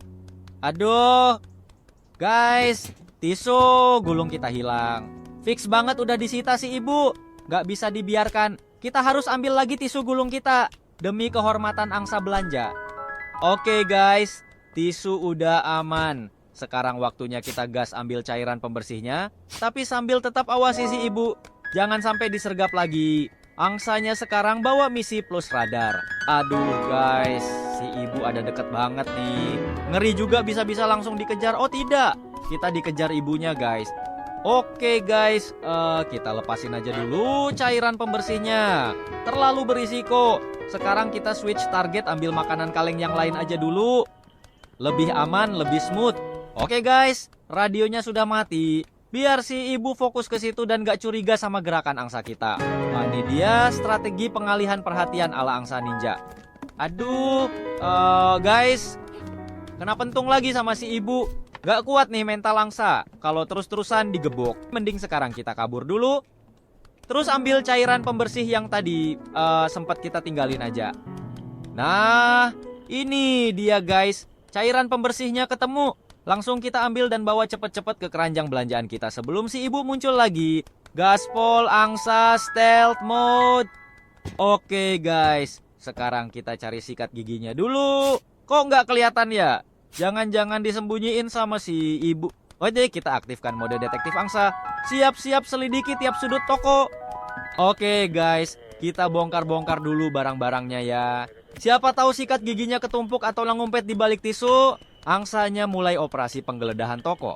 Aduh, guys, tisu gulung kita hilang. Fix banget udah disita si ibu. Gak bisa dibiarkan. Kita harus ambil lagi tisu gulung kita. Demi kehormatan angsa belanja. Oke guys, tisu udah aman. Sekarang waktunya kita gas ambil cairan pembersihnya. Tapi sambil tetap awasi si ibu. Jangan sampai disergap lagi. Angsanya sekarang bawa misi plus radar. Aduh guys, si ibu ada deket banget nih. Ngeri juga bisa-bisa langsung dikejar. Oh tidak, kita dikejar ibunya guys. Oke guys, kita lepasin aja dulu cairan pembersihnya. Terlalu berisiko. Sekarang kita switch target, ambil makanan kaleng yang lain aja dulu. Lebih aman, lebih smooth. Oke guys, radionya sudah mati. Biar si ibu fokus ke situ dan gak curiga sama gerakan angsa kita. Nah, ini dia strategi pengalihan perhatian ala angsa ninja. Aduh, guys, kena pentung lagi sama si ibu. Gak kuat nih mental angsa. Kalau terus-terusan digebok. Mending sekarang kita kabur dulu. Terus ambil cairan pembersih yang tadi sempat kita tinggalin aja. Nah, ini dia guys. Cairan pembersihnya ketemu. Langsung kita ambil dan bawa cepet-cepet ke keranjang belanjaan kita sebelum si ibu muncul lagi. Gaspol angsa stealth mode. Oke guys, sekarang kita cari sikat giginya dulu. Kok nggak kelihatan ya? Jangan-jangan disembunyiin sama si ibu. Oke, kita aktifkan mode detektif angsa. Siap-siap selidiki tiap sudut toko. Oke guys, kita bongkar-bongkar dulu barang-barangnya ya. Siapa tahu sikat giginya ketumpuk atau ngumpet di balik tisu. Angsanya mulai operasi penggeledahan toko.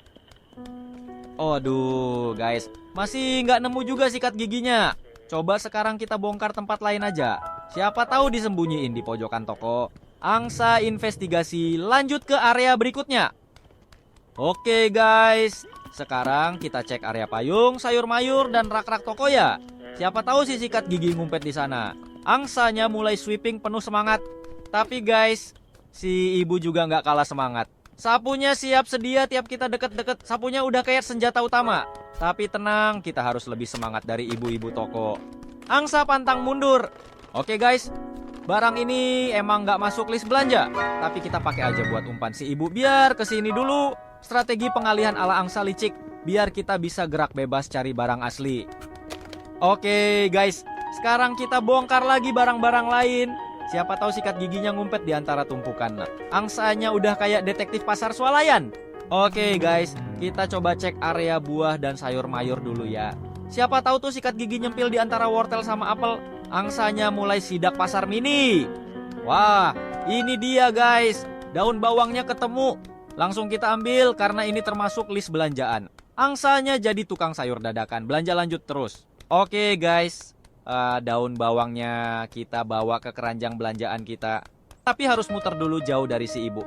Aduh guys, masih nggak nemu juga sikat giginya. Coba sekarang kita bongkar tempat lain aja. Siapa tahu disembunyiin di pojokan toko. Angsa investigasi, lanjut ke area berikutnya. Oke guys, sekarang kita cek area payung, sayur mayur, dan rak-rak toko ya. Siapa tahu si sikat gigi ngumpet di sana. Angsanya mulai sweeping penuh semangat. Tapi guys, si ibu juga nggak kalah semangat. Sapunya siap sedia tiap kita deket-deket. Sapunya udah kayak senjata utama. Tapi tenang, kita harus lebih semangat dari ibu-ibu toko. Angsa pantang mundur. Oke guys, barang ini emang nggak masuk list belanja. Tapi kita pakai aja buat umpan si ibu. Biar kesini dulu. Strategi pengalihan ala angsa licik. Biar kita bisa gerak bebas cari barang asli. Oke guys, sekarang kita bongkar lagi barang-barang lain. Siapa tahu sikat giginya ngumpet di antara tumpukan. Angsanya udah kayak detektif pasar swalayan. Oke guys, kita coba cek area buah dan sayur mayur dulu ya. Siapa tahu tuh sikat gigi nyempil di antara wortel sama apel. Angsanya mulai sidak pasar mini. Wah, ini dia guys. Daun bawangnya ketemu. Langsung kita ambil karena ini termasuk list belanjaan. Angsanya jadi tukang sayur dadakan. Belanja lanjut terus. Oke guys, daun bawangnya kita bawa ke keranjang belanjaan kita. Tapi harus muter dulu jauh dari si ibu.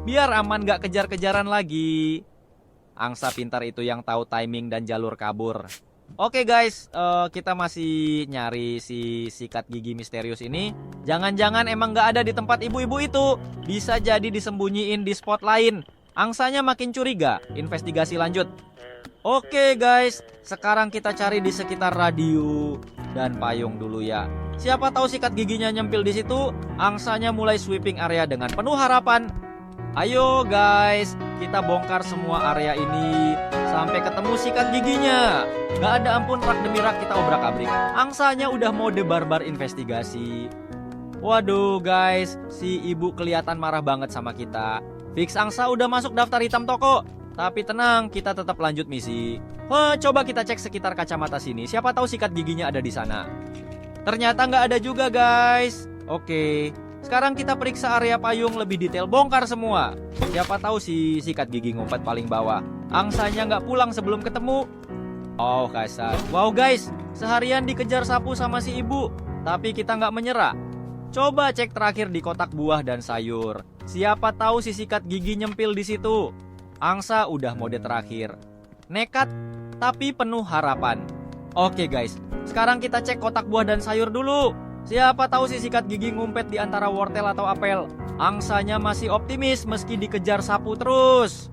Biar aman gak kejar-kejaran lagi. Angsa pintar itu yang tahu timing dan jalur kabur. Oke guys, kita masih nyari si sikat gigi misterius ini. Jangan-jangan emang gak ada di tempat ibu-ibu itu. Bisa jadi disembunyiin di spot lain. Angsanya makin curiga. Investigasi lanjut. Oke guys, sekarang kita cari di sekitar radio dan payung dulu ya. Siapa tahu sikat giginya nyempil di situ. Angsanya mulai sweeping area dengan penuh harapan. Ayo guys, kita bongkar semua area ini sampai ketemu sikat giginya. Gak ada ampun, rak demi rak kita obrak-abrik. Angsanya udah mode barbar investigasi. Waduh guys, si ibu kelihatan marah banget sama kita. Fix angsa udah masuk daftar hitam toko. Tapi tenang, kita tetap lanjut misi. Wah, coba kita cek sekitar kacamata sini. Siapa tahu sikat giginya ada di sana. Ternyata nggak ada juga guys. Oke, sekarang kita periksa area payung lebih detail. Bongkar semua. Siapa tahu si sikat gigi ngumpet paling bawah. Angsanya nggak pulang sebelum ketemu. Oh kasar. Wow guys, seharian dikejar sapu sama si ibu. Tapi kita nggak menyerah. Coba cek terakhir di kotak buah dan sayur. Siapa tahu si sikat gigi nyempil di situ. Angsa udah mode terakhir. Nekat, tapi penuh harapan. Oke guys, sekarang kita cek kotak buah dan sayur dulu. Siapa tahu si sikat gigi ngumpet di antara wortel atau apel. Angsanya masih optimis meski dikejar sapu terus.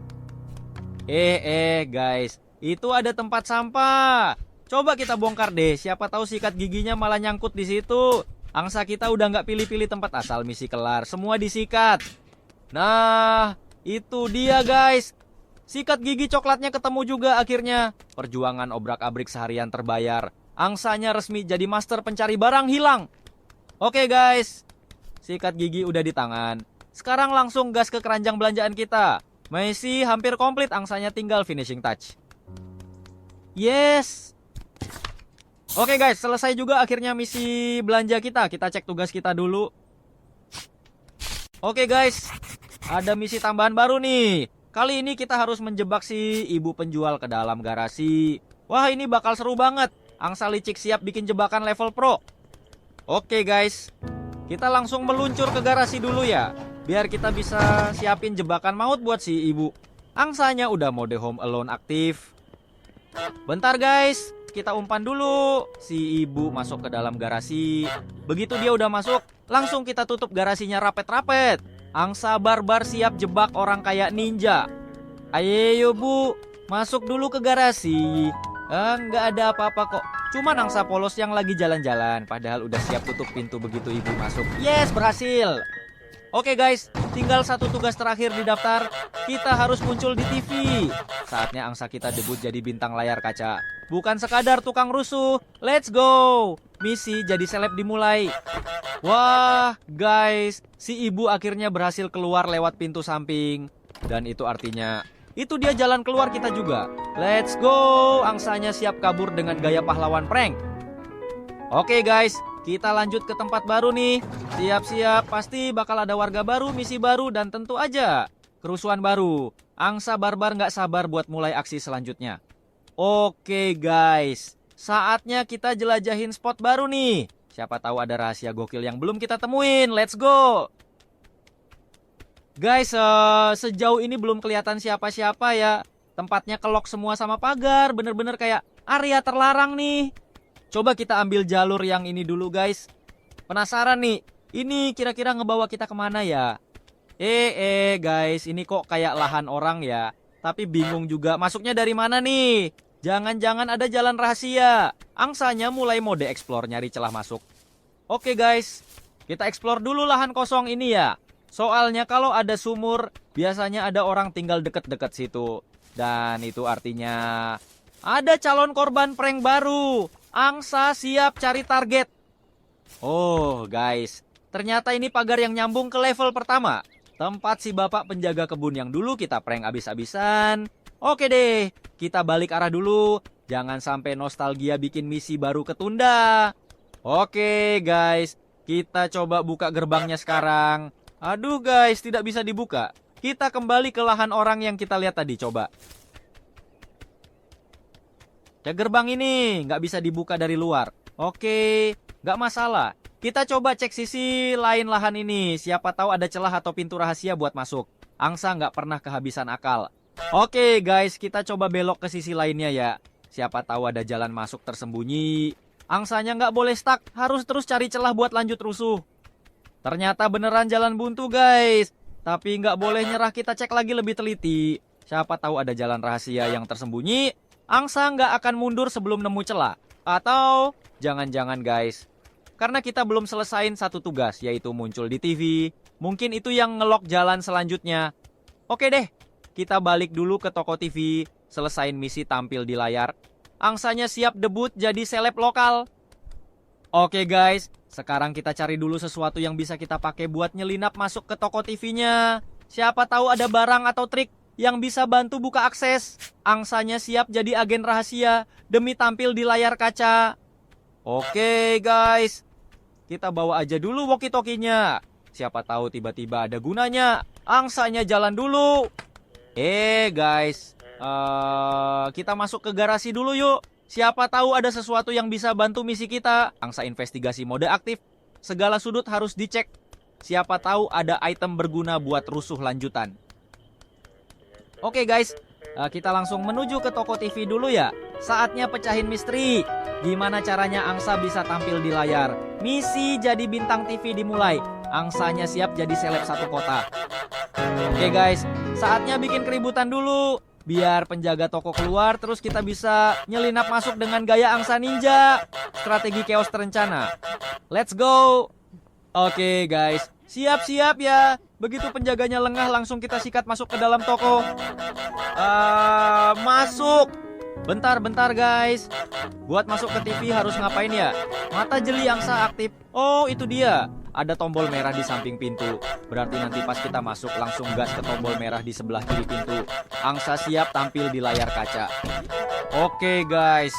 Guys, itu ada tempat sampah. Coba kita bongkar deh, siapa tahu sikat giginya malah nyangkut di situ. Angsa kita udah nggak pilih-pilih tempat asal, misi kelar. Semua disikat. Nah, itu dia guys. Sikat gigi coklatnya ketemu juga akhirnya. Perjuangan obrak-abrik seharian terbayar. Angsanya resmi jadi master pencari barang hilang. Oke guys, sikat gigi udah di tangan. Sekarang langsung gas ke keranjang belanjaan kita. Misi hampir komplit, angsanya tinggal finishing touch. Yes. Oke guys, selesai juga akhirnya misi belanja kita. Kita cek tugas kita dulu. Oke guys, ada misi tambahan baru nih. Kali ini kita harus menjebak si ibu penjual ke dalam garasi. Wah, ini bakal seru banget. Angsa licik siap bikin jebakan level pro. Oke guys, kita langsung meluncur ke garasi dulu ya. Biar kita bisa siapin jebakan maut buat si ibu. Angsanya udah mode home alone aktif. Bentar guys, kita umpan dulu. Si ibu masuk ke dalam garasi. Begitu dia udah masuk, langsung kita tutup garasinya rapet-rapet. Angsa barbar siap jebak orang kayak ninja. Ayo bu, masuk dulu ke garasi. Nggak ada apa-apa kok. Cuman angsa polos yang lagi jalan-jalan. Padahal udah siap tutup pintu begitu ibu masuk. Yes, berhasil. Oke guys, tinggal satu tugas terakhir di daftar. Kita harus muncul di TV. Saatnya angsa kita debut jadi bintang layar kaca. Bukan sekadar tukang rusuh. Let's go. Misi jadi seleb dimulai. Wah guys, si ibu akhirnya berhasil keluar lewat pintu samping. Dan itu artinya, itu dia jalan keluar kita juga. Let's go. Angsanya siap kabur dengan gaya pahlawan prank. Oke guys, kita lanjut ke tempat baru nih. Siap-siap, pasti bakal ada warga baru, misi baru, dan tentu aja kerusuhan baru. Angsa barbar gak sabar buat mulai aksi selanjutnya. Oke guys, saatnya kita jelajahin spot baru nih. Siapa tahu ada rahasia gokil yang belum kita temuin. Let's go. Guys, sejauh ini belum kelihatan siapa-siapa ya. Tempatnya kelok semua sama pagar. Bener-bener kayak area terlarang nih. Coba kita ambil jalur yang ini dulu guys. Penasaran nih, ini kira-kira ngebawa kita kemana ya? Guys, ini kok kayak lahan orang ya? Tapi bingung juga masuknya dari mana nih? Jangan-jangan ada jalan rahasia. Angsanya mulai mode explore nyari celah masuk. Oke guys, kita explore dulu lahan kosong ini ya. Soalnya kalau ada sumur, biasanya ada orang tinggal deket-deket situ. Dan itu artinya ada calon korban prank baru. Angsa siap cari target. Oh guys, ternyata ini pagar yang nyambung ke level pertama. Tempat si bapak penjaga kebun yang dulu kita prank abis-abisan. Oke deh, kita balik arah dulu. Jangan sampai nostalgia bikin misi baru ketunda. Oke guys, kita coba buka gerbangnya sekarang. Aduh guys, tidak bisa dibuka. Kita kembali ke lahan orang yang kita lihat tadi, coba. Ya gerbang ini nggak bisa dibuka dari luar. Oke, nggak masalah. Kita coba cek sisi lain lahan ini. Siapa tahu ada celah atau pintu rahasia buat masuk. Angsa nggak pernah kehabisan akal. Oke guys, kita coba belok ke sisi lainnya ya. Siapa tahu ada jalan masuk tersembunyi. Angsanya nggak boleh stuck, harus terus cari celah buat lanjut rusuh. Ternyata beneran jalan buntu guys. Tapi nggak boleh nyerah, kita cek lagi lebih teliti. Siapa tahu ada jalan rahasia yang tersembunyi. Angsa nggak akan mundur sebelum nemu celah. Atau jangan-jangan guys, karena kita belum selesain satu tugas, yaitu muncul di TV. Mungkin itu yang ngelok jalan selanjutnya. Oke deh, kita balik dulu ke toko TV. Selesain misi tampil di layar. Angsanya siap debut jadi seleb lokal. Oke guys, sekarang kita cari dulu sesuatu yang bisa kita pakai buat nyelinap masuk ke toko TV-nya. Siapa tahu ada barang atau trik yang bisa bantu buka akses. Angsanya siap jadi agen rahasia demi tampil di layar kaca. Oke guys, kita bawa aja dulu walkie-talkie-nya. Siapa tahu tiba-tiba ada gunanya. Angsanya jalan dulu. Guys, kita masuk ke garasi dulu yuk. Siapa tahu ada sesuatu yang bisa bantu misi kita. Angsa investigasi mode aktif. Segala sudut harus dicek. Siapa tahu ada item berguna buat rusuh lanjutan. Oke guys, kita langsung menuju ke toko TV dulu ya. Saatnya pecahin misteri. Gimana caranya Angsa bisa tampil di layar? Misi jadi bintang TV dimulai. Angsanya siap jadi seleb satu kota. Oke guys, saatnya bikin keributan dulu. Biar penjaga toko keluar, terus kita bisa nyelinap masuk dengan gaya angsa ninja. Strategi chaos terencana. Let's go. Oke guys, siap-siap ya. Begitu penjaganya lengah, langsung kita sikat masuk ke dalam toko. Masuk. Bentar guys. Buat masuk ke TV harus ngapain ya? Mata jeli angsa aktif. Oh itu dia. Ada tombol merah di samping pintu. Berarti nanti pas kita masuk langsung gas ke tombol merah di sebelah kiri pintu. Angsa siap tampil di layar kaca. Oke guys,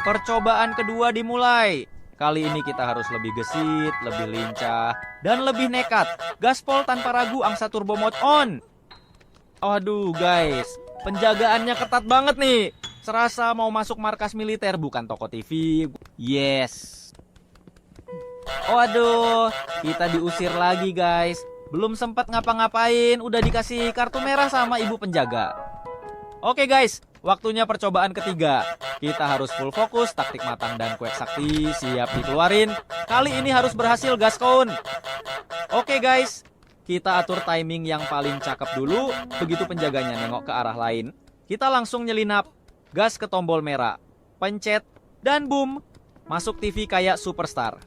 percobaan kedua dimulai. Kali ini kita harus lebih gesit, lebih lincah, dan lebih nekat. Gaspol tanpa ragu, Angsa Turbo Mode on. Aduh guys, penjagaannya ketat banget nih. Serasa mau masuk markas militer bukan toko TV. Yes. Waduh, kita diusir lagi guys. Belum sempat ngapa-ngapain, udah dikasih kartu merah sama ibu penjaga. Oke guys, waktunya percobaan ketiga. Kita harus full fokus, taktik matang dan kuek sakti siap dikeluarin. Kali ini harus berhasil gaskon. Oke guys, kita atur timing yang paling cakep dulu. Begitu penjaganya nengok ke arah lain, kita langsung nyelinap. Gas ke tombol merah, pencet, dan boom, masuk TV kayak superstar.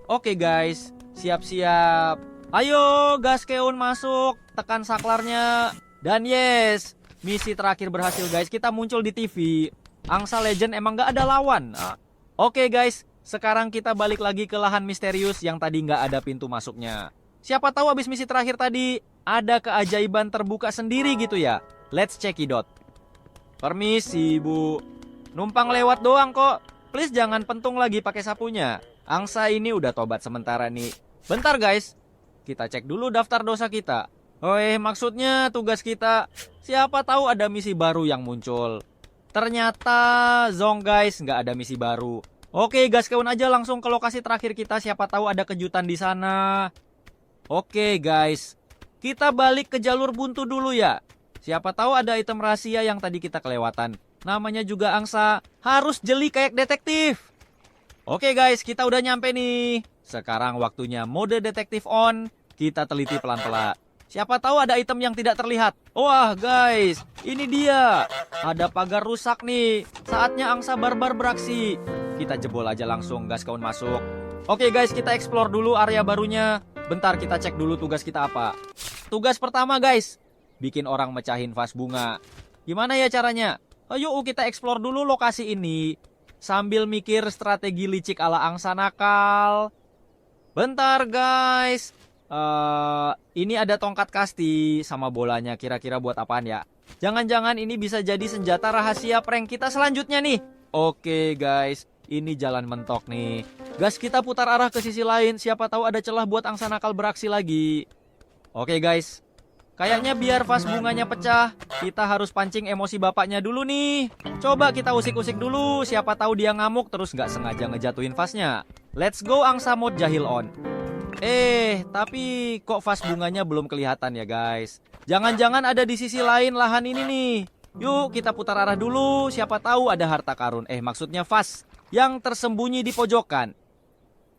Oke guys, siap-siap. Ayo, gaskeun masuk, tekan saklarnya. Dan yes, misi terakhir berhasil guys, kita muncul di TV. Angsa Legend emang gak ada lawan. Oke guys, sekarang kita balik lagi ke lahan misterius yang tadi gak ada pintu masuknya. Siapa tahu abis misi terakhir tadi, ada keajaiban terbuka sendiri gitu ya. Let's check it out. Permisi bu, numpang lewat doang kok. Please jangan pentung lagi pakai sapunya. Angsa ini udah tobat sementara nih. Bentar guys, kita cek dulu daftar dosa kita. Maksudnya tugas kita. Siapa tahu ada misi baru yang muncul. Ternyata zong guys, nggak ada misi baru. Oke, gaskeun aja langsung ke lokasi terakhir kita. Siapa tahu ada kejutan di sana. Oke guys, kita balik ke jalur buntu dulu ya. Siapa tahu ada item rahasia yang tadi kita kelewatan. Namanya juga angsa, harus jeli kayak detektif. Oke guys, kita udah nyampe nih. Sekarang waktunya mode detektif on. Kita teliti pelan-pelan. Siapa tahu ada item yang tidak terlihat. Wah guys, ini dia. Ada pagar rusak nih. Saatnya angsa barbar beraksi. Kita jebol aja langsung, gaskaun masuk. Oke guys, kita explore dulu area barunya. Bentar, kita cek dulu tugas kita apa. Tugas pertama guys, bikin orang mecahin vas bunga. Gimana ya caranya? Ayo kita explore dulu lokasi ini sambil mikir strategi licik ala angsa nakal. Bentar guys. Ini ada tongkat kasti sama bolanya, kira-kira buat apaan ya? Jangan-jangan ini bisa jadi senjata rahasia prank kita selanjutnya nih. Oke guys, ini jalan mentok nih. Gas, kita putar arah ke sisi lain, siapa tahu ada celah buat angsa nakal beraksi lagi. Oke guys, kayaknya biar vas bunganya pecah, kita harus pancing emosi bapaknya dulu nih. Coba kita usik-usik dulu, siapa tahu dia ngamuk terus nggak sengaja ngejatuhin vasnya. Let's go angsa mode jahil on. Tapi kok vas bunganya belum kelihatan ya guys? Jangan-jangan ada di sisi lain lahan ini nih. Yuk kita putar arah dulu, siapa tahu ada harta karun. Maksudnya vas yang tersembunyi di pojokan.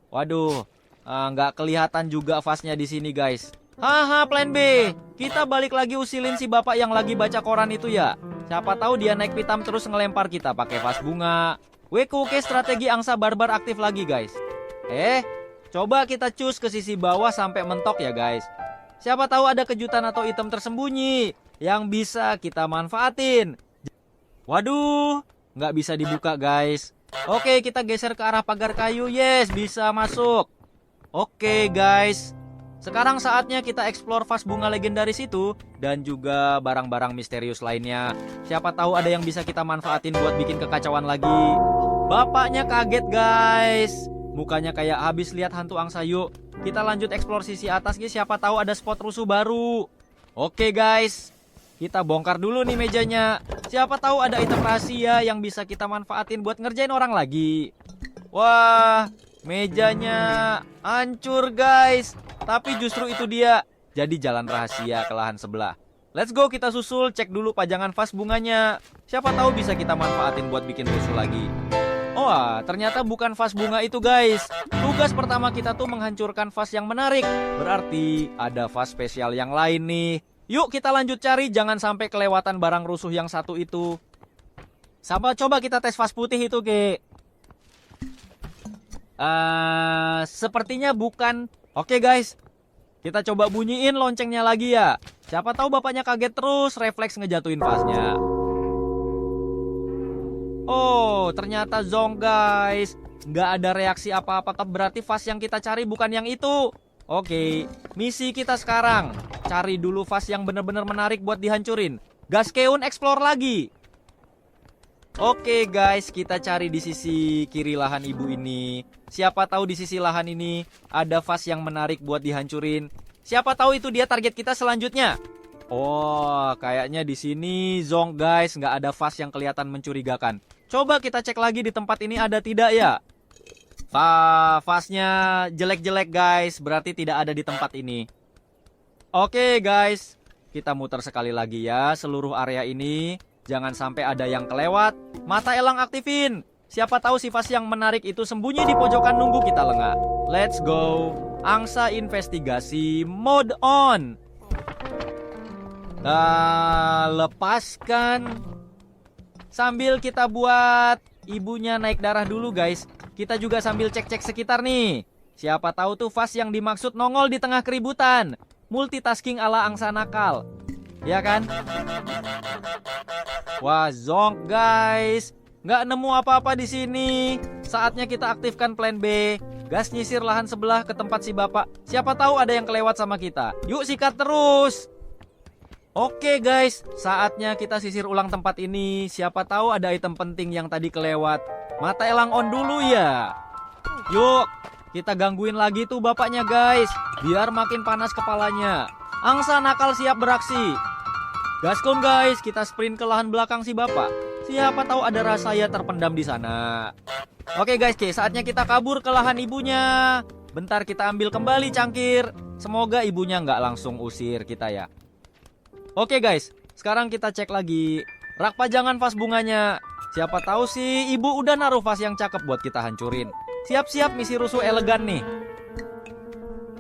Waduh, nggak kelihatan juga vasnya di sini guys. Haha, plan B. Kita balik lagi usilin si bapak yang lagi baca koran itu ya. Siapa tahu dia naik pitam terus ngelempar kita pakai vas bunga. Oke, strategi angsa barbar aktif lagi guys. Coba kita cus ke sisi bawah sampai mentok ya guys. Siapa tahu ada kejutan atau item tersembunyi yang bisa kita manfaatin. Waduh, nggak bisa dibuka guys. Oke, kita geser ke arah pagar kayu. Yes, bisa masuk. Oke guys, sekarang saatnya kita explore vas bunga legendaris itu dan juga barang-barang misterius lainnya. Siapa tahu ada yang bisa kita manfaatin buat bikin kekacauan lagi. Bapaknya kaget guys. Mukanya kayak habis lihat hantu angsa. Yuk, kita lanjut explore sisi atas guys. Siapa tahu ada spot rusuh baru. Oke guys, kita bongkar dulu nih mejanya. Siapa tahu ada item rahasia yang bisa kita manfaatin buat ngerjain orang lagi. Wah, mejanya hancur guys. Tapi justru itu dia jadi jalan rahasia ke lahan sebelah. Let's go, kita susul, cek dulu pajangan vas bunganya. Siapa tahu bisa kita manfaatin buat bikin rusuh lagi. Ternyata bukan vas bunga itu guys. Tugas pertama kita tuh menghancurkan vas yang menarik. Berarti ada vas spesial yang lain nih. Yuk kita lanjut cari, jangan sampai kelewatan barang rusuh yang satu itu. Coba kita tes vas putih itu ke. Sepertinya bukan. Oke guys, kita coba bunyiin loncengnya lagi ya. Siapa tahu bapaknya kaget terus refleks ngejatuhin vasnya. Ternyata zonk guys. Nggak ada reaksi apa-apa, berarti vas yang kita cari bukan yang itu. Oke, misi kita sekarang cari dulu vas yang bener-bener menarik buat dihancurin. Gaskeun explore lagi. Oke guys, kita cari di sisi kiri lahan ibu ini. Siapa tahu di sisi lahan ini ada vas yang menarik buat dihancurin. Siapa tahu itu dia target kita selanjutnya. Kayaknya di sini zonk guys, nggak ada vas yang kelihatan mencurigakan. Coba kita cek lagi di tempat ini ada tidak ya. Vasnya jelek-jelek guys, berarti tidak ada di tempat ini. Oke guys, kita muter sekali lagi ya seluruh area ini. Jangan sampai ada yang kelewat. Mata elang aktifin. Siapa tahu si vas yang menarik itu sembunyi di pojokan nunggu kita lengah. Let's go. Angsa investigasi mode on. Lepaskan. Sambil kita buat ibunya naik darah dulu guys. Kita juga sambil cek-cek sekitar nih. Siapa tahu tuh vas yang dimaksud nongol di tengah keributan. Multitasking ala angsa nakal. Ya kan? Wah, zonk guys. Nggak nemu apa-apa di sini. Saatnya kita aktifkan plan B. Gas nyisir lahan sebelah ke tempat si bapak. Siapa tahu ada yang kelewat sama kita. Yuk sikat terus. Oke guys, saatnya kita sisir ulang tempat ini. Siapa tahu ada item penting yang tadi kelewat. Mata elang on dulu ya. Yuk, kita gangguin lagi tuh bapaknya guys. Biar makin panas kepalanya. Angsa nakal siap beraksi. Gaskon guys, kita sprint ke lahan belakang si bapak. Siapa tahu ada rahasia terpendam di sana. Oke guys, saatnya kita kabur ke lahan ibunya. Bentar kita ambil kembali cangkir. Semoga ibunya nggak langsung usir kita ya. Oke guys, sekarang kita cek lagi rak pajangan vas bunganya. Siapa tahu sih ibu udah naruh vas yang cakep buat kita hancurin. Siap-siap misi rusuh elegan nih.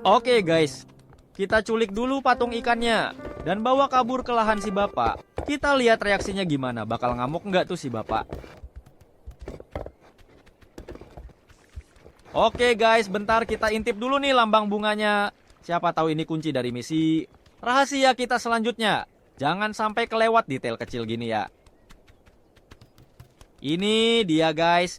Oke guys, kita culik dulu patung ikannya dan bawa kabur ke lahan si bapak. Kita lihat reaksinya gimana, bakal ngamuk nggak tuh si bapak. Oke guys, bentar kita intip dulu nih lambang bunganya. Siapa tahu ini kunci dari misi rahasia kita selanjutnya. Jangan sampai kelewat detail kecil gini ya. Ini dia guys,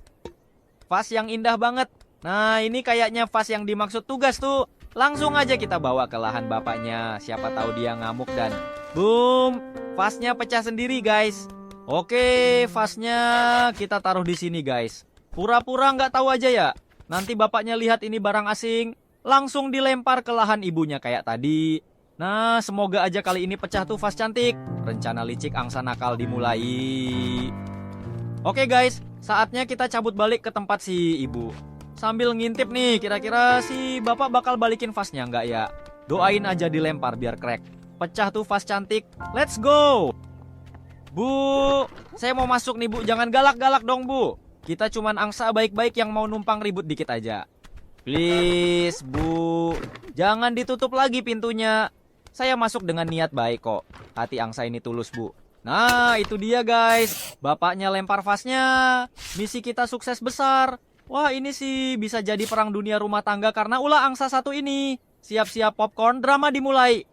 vas yang indah banget. Nah ini kayaknya vas yang dimaksud tugas tuh. Langsung aja kita bawa ke lahan bapaknya. Siapa tahu dia ngamuk dan boom, vasnya pecah sendiri guys. Oke, vasnya kita taruh di sini guys. Pura-pura nggak tahu aja ya. Nanti bapaknya lihat ini barang asing, langsung dilempar ke lahan ibunya kayak tadi. Nah, semoga aja kali ini pecah tuh vas cantik. Rencana licik angsa nakal dimulai. Oke guys, saatnya kita cabut balik ke tempat si ibu. Sambil ngintip nih, kira-kira si bapak bakal balikin vasnya nggak ya? Doain aja dilempar biar crack. Pecah tuh vas cantik. Let's go! Bu, saya mau masuk nih bu. Jangan galak-galak dong bu. Kita cuman angsa baik-baik yang mau numpang ribut dikit aja. Please bu, jangan ditutup lagi pintunya. Saya masuk dengan niat baik kok. Hati angsa ini tulus bu. Nah itu dia guys, bapaknya lempar vasnya. Misi kita sukses besar. Wah ini sih bisa jadi perang dunia rumah tangga karena ulah angsa satu ini. Siap-siap popcorn, drama dimulai.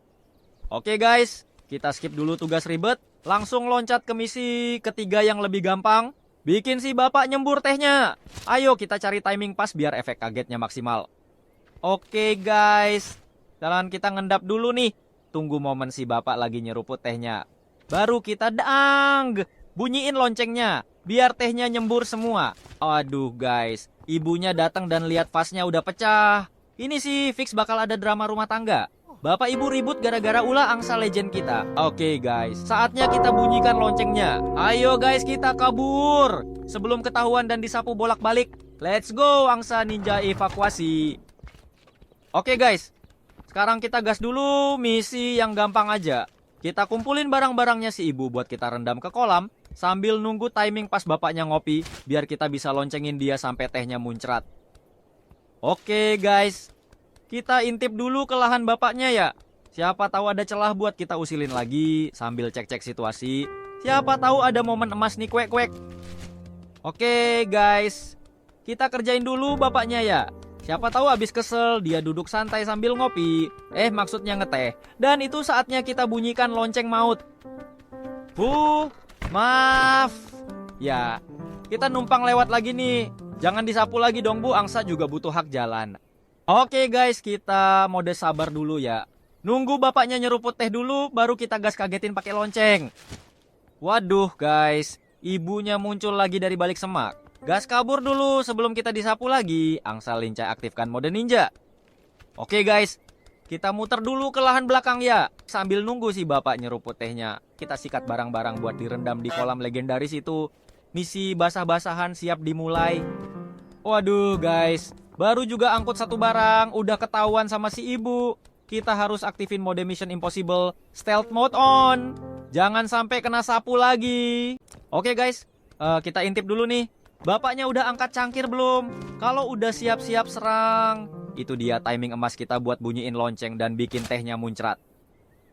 Oke guys, kita skip dulu tugas ribet. Langsung loncat ke misi ketiga yang lebih gampang. Bikin si bapak nyembur tehnya. Ayo kita cari timing pas biar efek kagetnya maksimal. Oke guys, jalan kita ngendap dulu nih. Tunggu momen si bapak lagi nyeruput tehnya. Baru kita dang, bunyiin loncengnya. Biar tehnya nyembur semua. Aduh guys, ibunya datang dan lihat vasnya udah pecah. Ini sih fix bakal ada drama rumah tangga. Bapak ibu ribut gara-gara ulah angsa legend kita. Oke guys, saatnya kita bunyikan loncengnya. Ayo guys kita kabur sebelum ketahuan dan disapu bolak-balik. Let's go angsa ninja evakuasi. Oke guys, sekarang kita gas dulu misi yang gampang aja. Kita kumpulin barang-barangnya si ibu buat kita rendam ke kolam sambil nunggu timing pas bapaknya ngopi biar kita bisa loncengin dia sampai tehnya muncrat. Oke guys, kita intip dulu ke lahan bapaknya ya. Siapa tahu ada celah buat kita usilin lagi sambil cek-cek situasi. Siapa tahu ada momen emas nih kuek-kuek. Oke guys, kita kerjain dulu bapaknya ya. Siapa tahu abis kesel dia duduk santai sambil ngopi. Maksudnya ngeteh. Dan itu saatnya kita bunyikan lonceng maut. Bu, maaf. Ya, kita numpang lewat lagi nih. Jangan disapu lagi dong bu, angsa juga butuh hak jalan. Oke guys, kita mode sabar dulu ya. Nunggu bapaknya nyeruput teh dulu, baru kita gas kagetin pakai lonceng. Waduh guys, ibunya muncul lagi dari balik semak. Gas kabur dulu sebelum kita disapu lagi. Angsa lincah aktifkan mode ninja. Oke guys, kita muter dulu ke lahan belakang ya. Sambil nunggu si bapak nyeruput tehnya, kita sikat barang-barang buat direndam di kolam legendaris itu. Misi basah-basahan siap dimulai. Waduh guys, baru juga angkut satu barang, udah ketahuan sama si ibu. Kita harus aktifin mode Mission Impossible Stealth Mode on. Jangan sampai kena sapu lagi. Oke guys, kita intip dulu nih. Bapaknya udah angkat cangkir belum? Kalau udah siap-siap serang. Itu dia timing emas kita buat bunyiin lonceng dan bikin tehnya muncrat.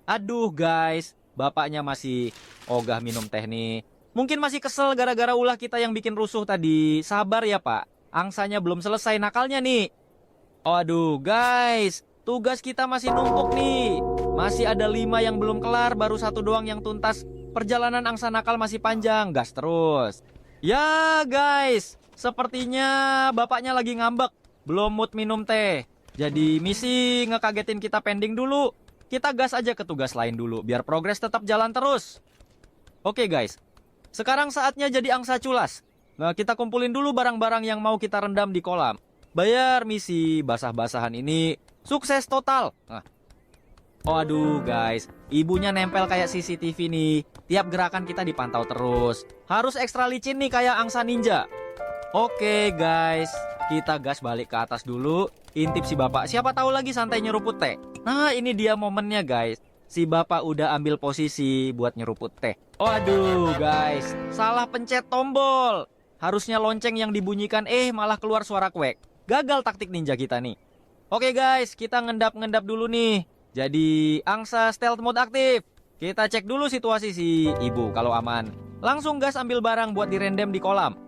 Aduh guys, bapaknya masih ogah minum teh nih. Mungkin masih kesel gara-gara ulah kita yang bikin rusuh tadi. Sabar ya pak, angsanya belum selesai nakalnya nih. Aduh guys, tugas kita masih numpuk nih. Masih ada 5 yang belum kelar, baru 1 doang yang tuntas. Perjalanan angsa nakal masih panjang, gas terus. Ya guys, sepertinya bapaknya lagi ngambek. Belum mood minum teh. Jadi misi ngekagetin kita pending dulu. Kita gas aja ke tugas lain dulu, biar progres tetap jalan terus. Oke guys, sekarang saatnya jadi angsa culas. Nah, kita kumpulin dulu barang-barang yang mau kita rendam di kolam. Bayar misi basah-basahan ini sukses total. Aduh guys, ibunya nempel kayak CCTV nih. Tiap gerakan kita dipantau terus. Harus ekstra licin nih kayak angsa ninja. Oke guys, kita gas balik ke atas dulu. Intip si bapak, siapa tahu lagi santai nyeruput teh. Nah ini dia momennya guys. Si bapak udah ambil posisi buat nyeruput teh. Aduh guys, salah pencet tombol. Harusnya lonceng yang dibunyikan malah keluar suara kuek. Gagal taktik ninja kita nih. Oke guys, kita ngendap-ngendap dulu nih. Jadi angsa stealth mode aktif. Kita cek dulu situasi si ibu kalau aman. Langsung gas ambil barang buat direndam di kolam.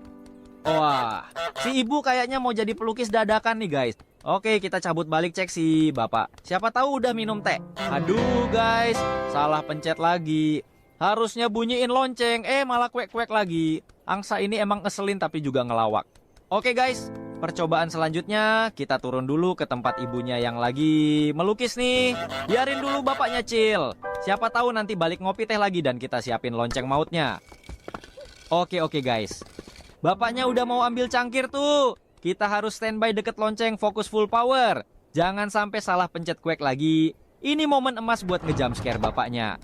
Wah, si ibu kayaknya mau jadi pelukis dadakan nih guys. Oke, kita cabut balik cek si bapak. Siapa tahu udah minum teh. Aduh guys, salah pencet lagi. Harusnya bunyiin lonceng, malah kuek-kuek lagi. Angsa ini emang ngeselin tapi juga ngelawak. Oke guys, percobaan selanjutnya kita turun dulu ke tempat ibunya yang lagi melukis nih. Biarin dulu bapaknya chill. Siapa tahu nanti balik ngopi teh lagi dan kita siapin lonceng mautnya. Oke guys. Bapaknya udah mau ambil cangkir tuh. Kita harus standby deket lonceng, fokus full power. Jangan sampai salah pencet kuek lagi. Ini momen emas buat ngejump scare bapaknya.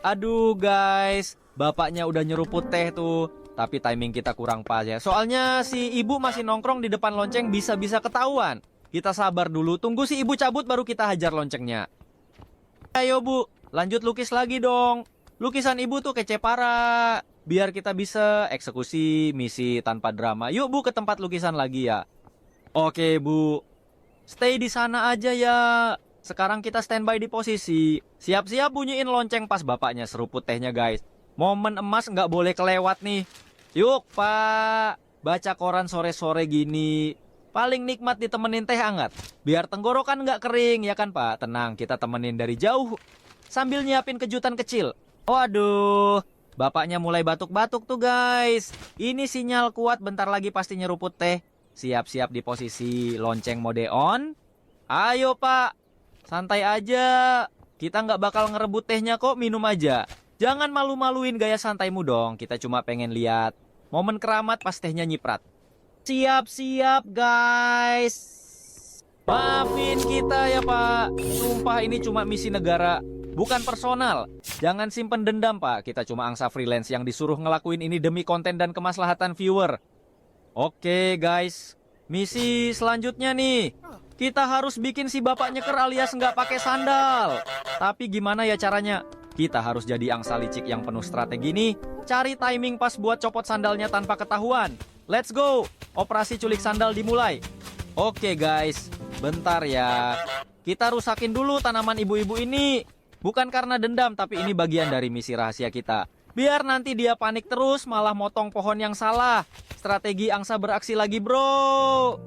Aduh guys, bapaknya udah nyeruput teh tuh. Tapi timing kita kurang pas ya. Soalnya si ibu masih nongkrong di depan lonceng, bisa-bisa ketahuan. Kita sabar dulu, tunggu si ibu cabut baru kita hajar loncengnya. Ayo bu, lanjut lukis lagi dong. Lukisan ibu tuh kece parah. Biar kita bisa eksekusi misi tanpa drama. Yuk bu, ke tempat lukisan lagi ya. Oke bu, stay di sana aja ya. Sekarang kita standby di posisi. Siap-siap bunyiin lonceng pas bapaknya seruput tehnya guys. Momen emas nggak boleh kelewat nih. Yuk pak, baca koran sore-sore gini. Paling nikmat ditemenin teh hangat. Biar tenggorokan nggak kering ya kan pak. Tenang, kita temenin dari jauh. Sambil nyiapin kejutan kecil. Waduh, bapaknya mulai batuk-batuk tuh guys. Ini sinyal kuat, bentar lagi pasti nyeruput teh. Siap-siap di posisi lonceng mode on. Ayo pak, santai aja. Kita nggak bakal ngerebut tehnya kok, minum aja. Jangan malu-maluin gaya santaimu dong. Kita cuma pengen lihat momen keramat pas tehnya nyiprat. Siap-siap guys. Maafin kita ya pak. Sumpah ini cuma misi negara, bukan personal. Jangan simpen dendam pak. Kita cuma angsa freelance yang disuruh ngelakuin ini demi konten dan kemaslahatan viewer. Oke guys, misi selanjutnya nih. Kita harus bikin si bapak nyeker alias nggak pakai sandal. Tapi gimana ya caranya? Kita harus jadi angsa licik yang penuh strategi nih. Cari timing pas buat copot sandalnya tanpa ketahuan. Let's go, operasi culik sandal dimulai. Oke guys, bentar ya. Kita rusakin dulu tanaman ibu-ibu ini. Bukan karena dendam, tapi ini bagian dari misi rahasia kita. Biar nanti dia panik terus malah motong pohon yang salah. Strategi angsa beraksi lagi bro.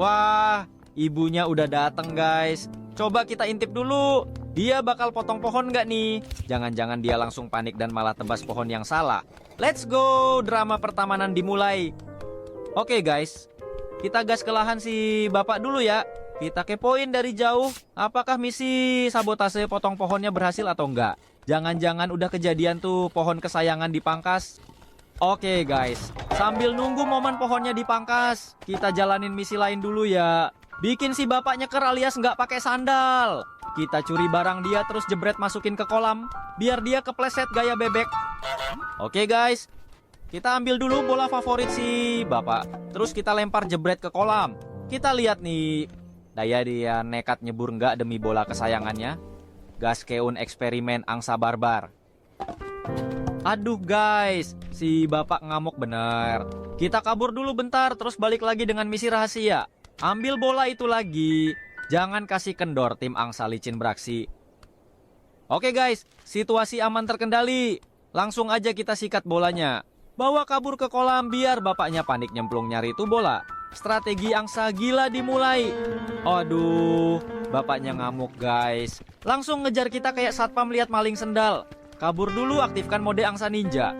Wah, ibunya udah dateng guys. Coba kita intip dulu. Dia bakal potong pohon nggak nih? Jangan-jangan dia langsung panik dan malah tebas pohon yang salah. Let's go, drama pertamanan dimulai. Oke guys, kita gas ke lahan si bapak dulu ya. Kita kepoin dari jauh, apakah misi sabotase potong pohonnya berhasil atau enggak. Jangan-jangan udah kejadian tuh pohon kesayangan dipangkas. Oke guys, sambil nunggu momen pohonnya dipangkas, kita jalanin misi lain dulu ya. Bikin si bapak nyeker alias nggak pakai sandal. Kita curi barang dia terus jebret masukin ke kolam, biar dia kepleset gaya bebek. Oke guys, kita ambil dulu bola favorit si bapak, terus kita lempar jebret ke kolam. Kita lihat nih, daya dia nekat nyebur nggak demi bola kesayangannya. Gaskeun eksperimen angsa barbar. Aduh guys, si bapak ngamuk bener. Kita kabur dulu bentar, terus balik lagi dengan misi rahasia. Ambil bola itu lagi. Jangan kasih kendor, tim angsa licin beraksi. Oke guys, situasi aman terkendali. Langsung aja kita sikat bolanya. Bawa kabur ke kolam biar bapaknya panik nyemplung nyari itu bola. Strategi angsa gila dimulai. Aduh, bapaknya ngamuk guys. Langsung ngejar kita kayak satpam lihat maling sendal. Kabur dulu, aktifkan mode angsa ninja.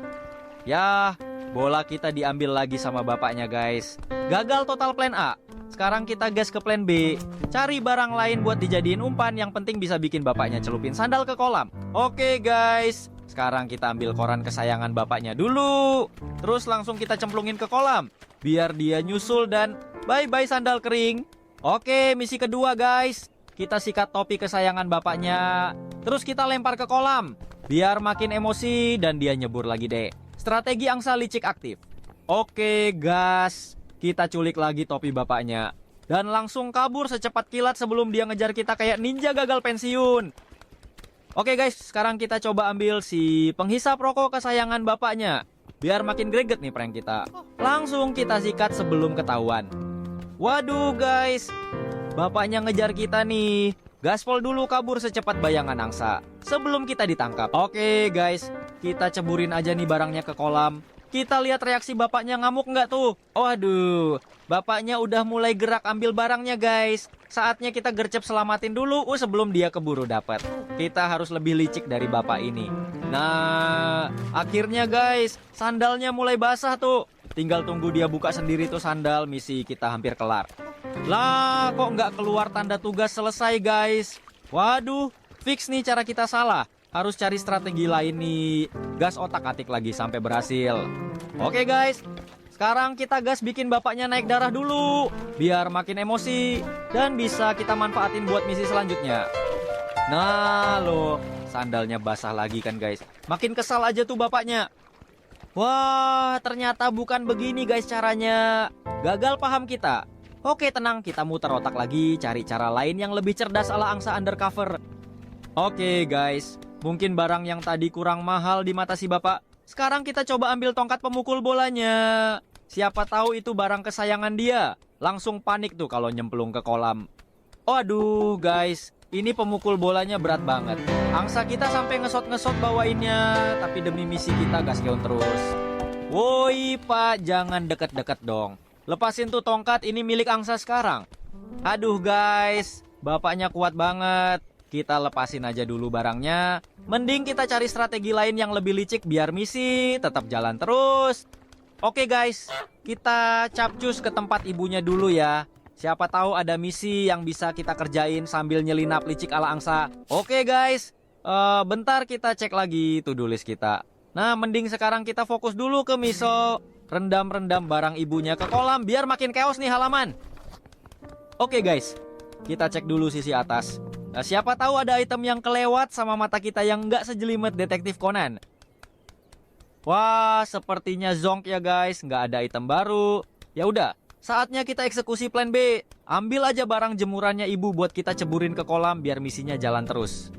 Yah, bola kita diambil lagi sama bapaknya guys. Gagal total plan A. Sekarang kita gas ke plan B. Cari barang lain buat dijadiin umpan. Yang penting bisa bikin bapaknya celupin sandal ke kolam. Oke guys, sekarang kita ambil koran kesayangan bapaknya dulu. Terus langsung kita cemplungin ke kolam, biar dia nyusul dan bye-bye sandal kering. Oke, misi kedua guys. Kita sikat topi kesayangan bapaknya. Terus kita lempar ke kolam, biar makin emosi dan dia nyebur lagi deh. Strategi angsa licik aktif. Oke gas, kita culik lagi topi bapaknya. Dan langsung kabur secepat kilat sebelum dia ngejar kita kayak ninja gagal pensiun. Oke guys, sekarang kita coba ambil si penghisap rokok kesayangan bapaknya. Biar makin greget nih prank kita. Langsung kita sikat sebelum ketahuan. Waduh guys, bapaknya ngejar kita nih. Gaspol dulu kabur secepat bayangan angsa sebelum kita ditangkap. Oke guys, kita ceburin aja nih barangnya ke kolam. Kita lihat reaksi bapaknya, ngamuk nggak tuh? Waduh, bapaknya udah mulai gerak ambil barangnya guys. Saatnya kita gercep selamatin dulu sebelum dia keburu dapat. Kita harus lebih licik dari bapak ini. Nah, akhirnya guys, sandalnya mulai basah tuh. Tinggal tunggu dia buka sendiri tuh sandal, misi kita hampir kelar. Lah, kok nggak keluar tanda tugas selesai guys? Waduh, fix nih cara kita salah. Harus cari strategi lain nih. Gas otak-atik lagi sampai berhasil. Oke guys, sekarang kita gas bikin bapaknya naik darah dulu, biar makin emosi dan bisa kita manfaatin buat misi selanjutnya. Nah loh, sandalnya basah lagi kan guys. Makin kesal aja tuh bapaknya. Wah, ternyata bukan begini guys caranya. Gagal paham kita. Oke tenang, kita muter otak lagi, cari cara lain yang lebih cerdas ala angsa undercover. Oke guys, mungkin barang yang tadi kurang mahal di mata si bapak. Sekarang kita coba ambil tongkat pemukul bolanya. Siapa tahu itu barang kesayangan dia. Langsung panik tuh kalau nyemplung ke kolam. Waduh guys, ini pemukul bolanya berat banget. Angsa kita sampai ngesot-ngesot bawainnya. Tapi demi misi kita gaskeun terus. Woi pak, jangan deket-deket dong. Lepasin tuh tongkat, ini milik angsa sekarang. Aduh guys, bapaknya kuat banget. Kita lepasin aja dulu barangnya. Mending kita cari strategi lain yang lebih licik biar misi tetap jalan terus. Oke guys, kita capcus ke tempat ibunya dulu ya. Siapa tahu ada misi yang bisa kita kerjain sambil nyelinap licik ala angsa. Oke guys, bentar kita cek lagi to-do list kita. Nah, mending sekarang kita fokus dulu ke miso. Rendam-rendam barang ibunya ke kolam biar makin chaos nih halaman. Oke guys, kita cek dulu sisi atas. Nah, siapa tahu ada item yang kelewat sama mata kita yang nggak sejelimet detektif Conan. Wah, sepertinya zonk ya guys, nggak ada item baru. Ya udah, saatnya kita eksekusi plan B. Ambil aja barang jemurannya ibu buat kita ceburin ke kolam biar misinya jalan terus.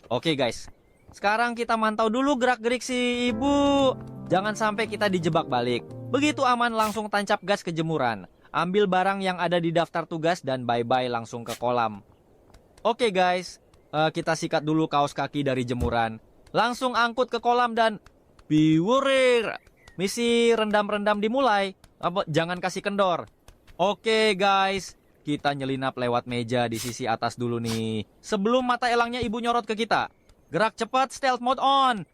Oke guys, sekarang kita mantau dulu gerak-gerik si ibu. Jangan sampai kita dijebak balik. Begitu aman langsung tancap gas ke jemuran. Ambil barang yang ada di daftar tugas dan bye-bye langsung ke kolam. Oke guys, kita sikat dulu kaos kaki dari jemuran. Langsung angkut ke kolam dan biwurir. Misi rendam-rendam dimulai. Jangan kasih kendor. Oke guys, kita nyelinap lewat meja di sisi atas dulu nih. Sebelum mata elangnya ibu nyorot ke kita. Gerak cepat, stealth mode on.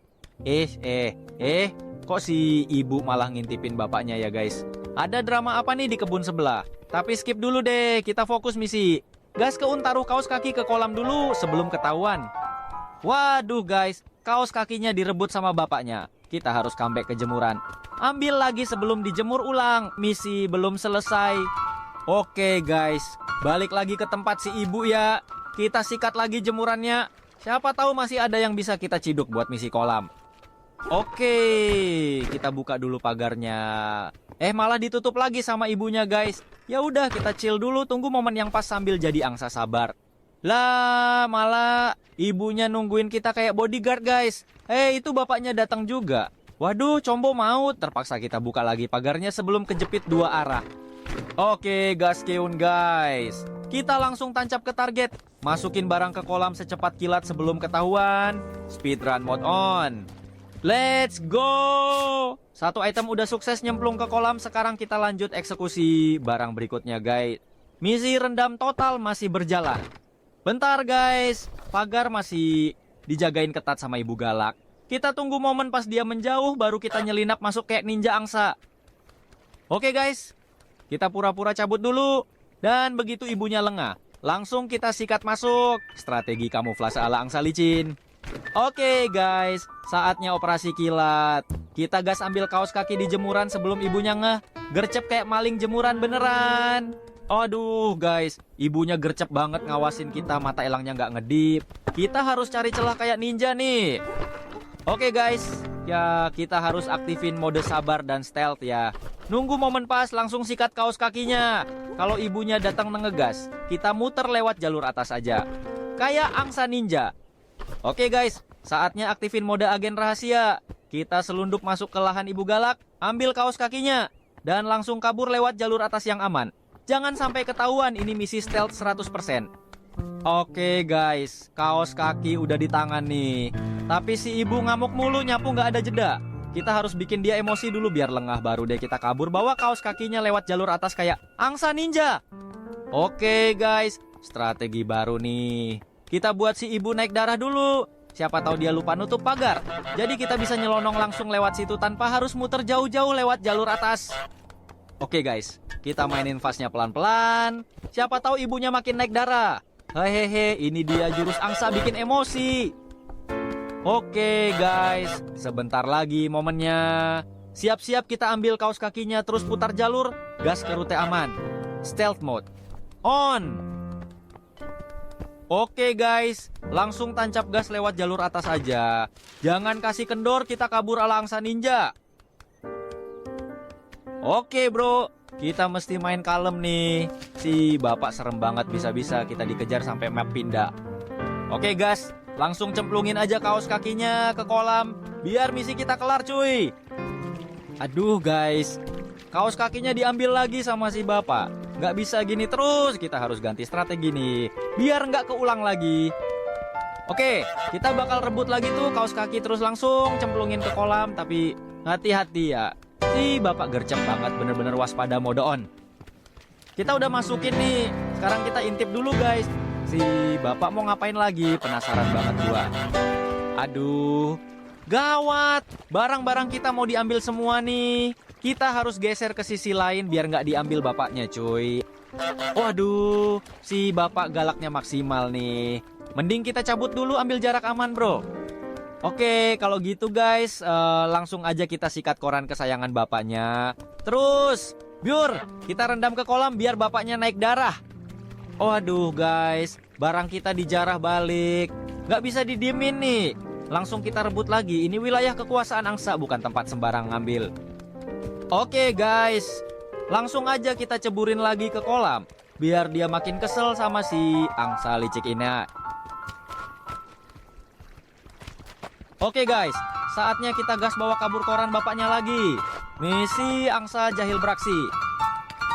Kok si ibu malah ngintipin bapaknya ya guys? Ada drama apa nih di kebun sebelah? Tapi skip dulu deh, kita fokus misi. Gaskeun taruh kaos kaki ke kolam dulu sebelum ketahuan. Waduh guys, kaos kakinya direbut sama bapaknya. Kita harus comeback ke jemuran. Ambil lagi sebelum dijemur ulang. Misi belum selesai. Oke guys, balik lagi ke tempat si ibu ya. Kita sikat lagi jemurannya. Siapa tahu masih ada yang bisa kita ciduk buat misi kolam. Oke, kita buka dulu pagarnya. Malah ditutup lagi sama ibunya guys. Ya udah, kita chill dulu, tunggu momen yang pas sambil jadi angsa sabar. Lah, malah ibunya nungguin kita kayak bodyguard guys. Itu bapaknya datang juga. Waduh, combo maut. Terpaksa kita buka lagi pagarnya sebelum kejepit dua arah. Oke, gaskeun guys. Kita langsung tancap ke target. Masukin barang ke kolam secepat kilat sebelum ketahuan. Speedrun mode on. Let's go. Satu item udah sukses nyemplung ke kolam. Sekarang kita lanjut eksekusi barang berikutnya guys. Misi rendam total masih berjalan. Bentar guys, pagar masih dijagain ketat sama ibu galak. Kita tunggu momen pas dia menjauh, baru kita nyelinap masuk kayak ninja angsa. Oke guys, kita pura-pura cabut dulu. Dan begitu ibunya lengah, langsung kita sikat masuk. Strategi kamuflase ala angsa licin. Oke guys, saatnya operasi kilat. Kita gas ambil kaos kaki di jemuran sebelum ibunya ngeh. Gercep kayak maling jemuran beneran. Aduh guys, ibunya gercep banget ngawasin kita, mata elangnya nggak ngedip. Kita harus cari celah kayak ninja nih. Oke guys, ya kita harus aktifin mode sabar dan stealth ya. Nunggu momen pas langsung sikat kaos kakinya. Kalau ibunya datang ngegas, kita muter lewat jalur atas aja. Kayak angsa ninja. Oke guys, saatnya aktifin mode agen rahasia. Kita selundup masuk ke lahan ibu galak, ambil kaos kakinya, dan langsung kabur lewat jalur atas yang aman. Jangan sampai ketahuan, ini misi stealth 100%. Oke guys, kaos kaki udah di tangan nih. Tapi si ibu ngamuk mulu, nyapu nggak ada jeda. Kita harus bikin dia emosi dulu biar lengah, baru deh kita kabur bawa kaos kakinya lewat jalur atas kayak angsa ninja. Oke guys, strategi baru nih. Kita buat si ibu naik darah dulu. Siapa tahu dia lupa nutup pagar. Jadi kita bisa nyelonong langsung lewat situ tanpa harus muter jauh-jauh lewat jalur atas. Oke guys, kita mainin fastnya pelan-pelan. Siapa tahu ibunya makin naik darah. Hehehe, ini dia jurus angsa bikin emosi. Oke guys, sebentar lagi momennya. Siap-siap kita ambil kaos kakinya, terus putar jalur, gas ke rute aman. Stealth mode on. Oke guys, langsung tancap gas lewat jalur atas aja. Jangan kasih kendor, kita kabur ala angsa ninja. Oke bro, kita mesti main kalem nih. Si bapak serem banget, bisa-bisa kita dikejar sampai map pindah. Oke gas, langsung cemplungin aja kaos kakinya ke kolam, biar misi kita kelar cuy. Aduh guys, kaos kakinya diambil lagi sama si bapak. Nggak bisa gini terus, kita harus ganti strategi nih, biar nggak keulang lagi. Oke, kita bakal rebut lagi tuh kaos kaki, terus langsung cemplungin ke kolam. Tapi hati-hati ya, si bapak gercep banget, bener-bener waspada mode on. Kita udah masukin nih, sekarang kita intip dulu guys. Si bapak mau ngapain lagi, penasaran banget gua. Aduh, gawat, barang-barang kita mau diambil semua nih. Kita harus geser ke sisi lain biar nggak diambil bapaknya cuy. Waduh, si bapak galaknya maksimal nih. Mending kita cabut dulu, ambil jarak aman bro. Oke, kalau gitu guys, langsung aja kita sikat koran kesayangan bapaknya. Terus, biur, kita rendam ke kolam biar bapaknya naik darah. Waduh guys, barang kita dijarah balik. Nggak bisa didiemin nih. Langsung kita rebut lagi, ini wilayah kekuasaan angsa, bukan tempat sembarang ngambil. Oke guys, langsung aja kita ceburin lagi ke kolam, biar dia makin kesel sama si angsa licik ini. Oke guys, saatnya kita gas bawa kabur koran bapaknya lagi. Misi angsa jahil beraksi.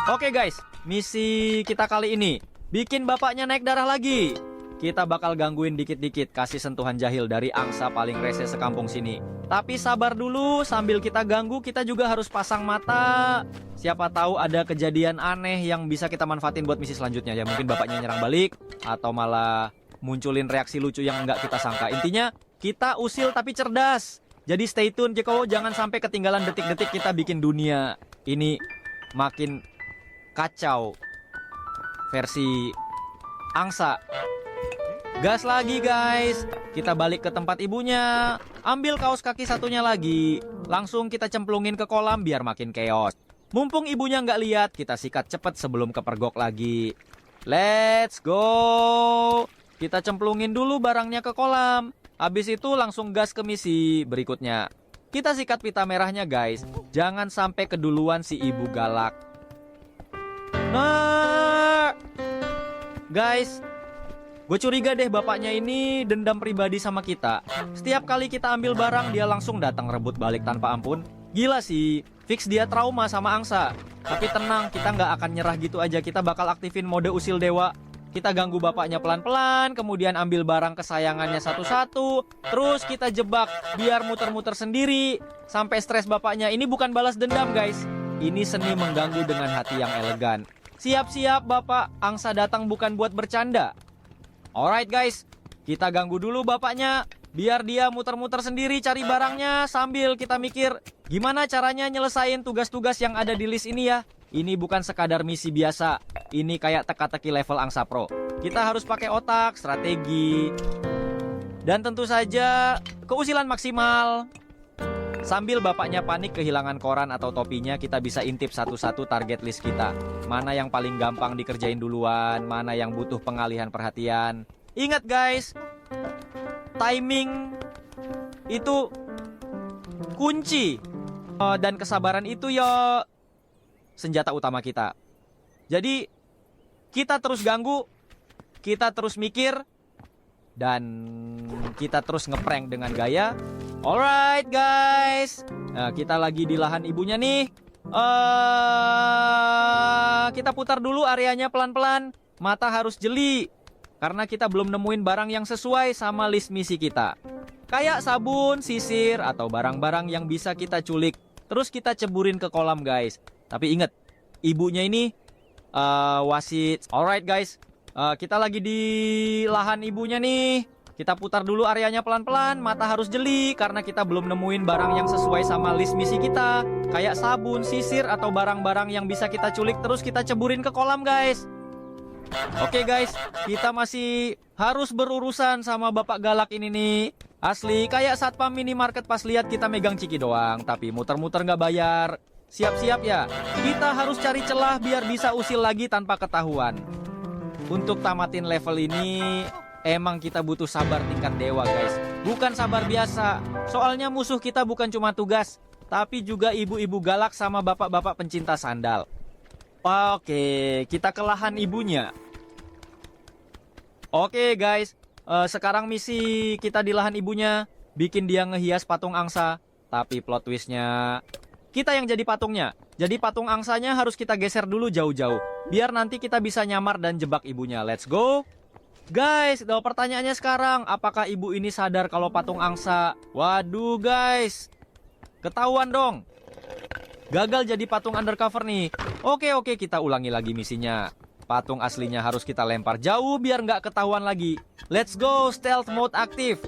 Oke guys, misi kita kali ini bikin bapaknya naik darah lagi. Kita bakal gangguin dikit-dikit, kasih sentuhan jahil dari angsa paling rese sekampung sini. Tapi sabar dulu, sambil kita ganggu kita juga harus pasang mata. Siapa tahu ada kejadian aneh yang bisa kita manfaatin buat misi selanjutnya ya. Mungkin bapaknya nyerang balik, atau malah munculin reaksi lucu yang nggak kita sangka. Intinya kita usil tapi cerdas. Jadi stay tune Jeko, jangan sampai ketinggalan detik-detik kita bikin dunia ini makin kacau versi angsa. Gas lagi guys, kita balik ke tempat ibunya. Ambil kaos kaki satunya lagi, langsung kita cemplungin ke kolam biar makin chaos. Mumpung ibunya nggak lihat, kita sikat cepet sebelum kepergok lagi. Let's go. Kita cemplungin dulu barangnya ke kolam. Habis itu langsung gas ke misi berikutnya. Kita sikat pita merahnya guys, jangan sampai keduluan si ibu galak. Nah guys, gue curiga deh bapaknya ini dendam pribadi sama kita. Setiap kali kita ambil barang, dia langsung datang rebut balik tanpa ampun. Gila sih, fix dia trauma sama angsa. Tapi tenang, kita nggak akan nyerah gitu aja. Kita bakal aktifin mode usil dewa. Kita ganggu bapaknya pelan-pelan, kemudian ambil barang kesayangannya satu-satu. Terus kita jebak, biar muter-muter sendiri. Sampai stres bapaknya. Ini bukan balas dendam guys, ini seni mengganggu dengan hati yang elegan. Siap-siap bapak, angsa datang bukan buat bercanda. Alright guys, kita ganggu dulu bapaknya, biar dia muter-muter sendiri cari barangnya sambil kita mikir gimana caranya nyelesain tugas-tugas yang ada di list ini ya. Ini bukan sekadar misi biasa, ini kayak teka-teki level angsa pro. Kita harus pakai otak, strategi, dan tentu saja keusilan maksimal. Sambil bapaknya panik kehilangan koran atau topinya, kita bisa intip satu-satu target list kita. Mana yang paling gampang dikerjain duluan, mana yang butuh pengalihan perhatian. Ingat guys, timing itu kunci. Dan kesabaran itu ya senjata utama kita. Jadi kita terus ganggu, kita terus mikir, dan kita terus ngeprank dengan gaya. Alright guys, nah, kita lagi di lahan ibunya nih. Kita putar dulu areanya pelan-pelan. Mata harus jeli. Karena kita belum nemuin barang yang sesuai sama list misi kita. Kayak sabun, sisir, atau barang-barang yang bisa kita culik. Terus kita ceburin ke kolam guys. Tapi inget, ibunya ini wasit. Alright guys, kita lagi di lahan ibunya nih. Kita putar dulu areanya pelan-pelan. Mata harus jeli karena kita belum nemuin barang yang sesuai sama list misi kita. Kayak sabun, sisir, atau barang-barang yang bisa kita culik. Terus kita ceburin ke kolam guys. Oke guys, kita masih harus berurusan sama bapak galak ini nih. Asli kayak satpam minimarket pas lihat kita megang ciki doang, tapi muter-muter nggak bayar. Siap-siap ya, kita harus cari celah biar bisa usil lagi tanpa ketahuan. Untuk tamatin level ini, emang kita butuh sabar tingkat dewa guys. Bukan sabar biasa, soalnya musuh kita bukan cuma tugas, tapi juga ibu-ibu galak sama bapak-bapak pencinta sandal. Oke, kita ke lahan ibunya. Oke guys, sekarang misi kita di lahan ibunya. Bikin dia ngehias patung angsa. Tapi plot twistnya, kita yang jadi patungnya. Jadi patung angsanya harus kita geser dulu jauh-jauh. Biar nanti kita bisa nyamar dan jebak ibunya. Let's go. Guys, pertanyaannya sekarang, apakah ibu ini sadar kalau patung angsa? Waduh guys, ketahuan dong. Gagal jadi patung undercover nih. Oke, kita ulangi lagi misinya. Patung aslinya harus kita lempar jauh biar nggak ketahuan lagi. Let's go, stealth mode aktif.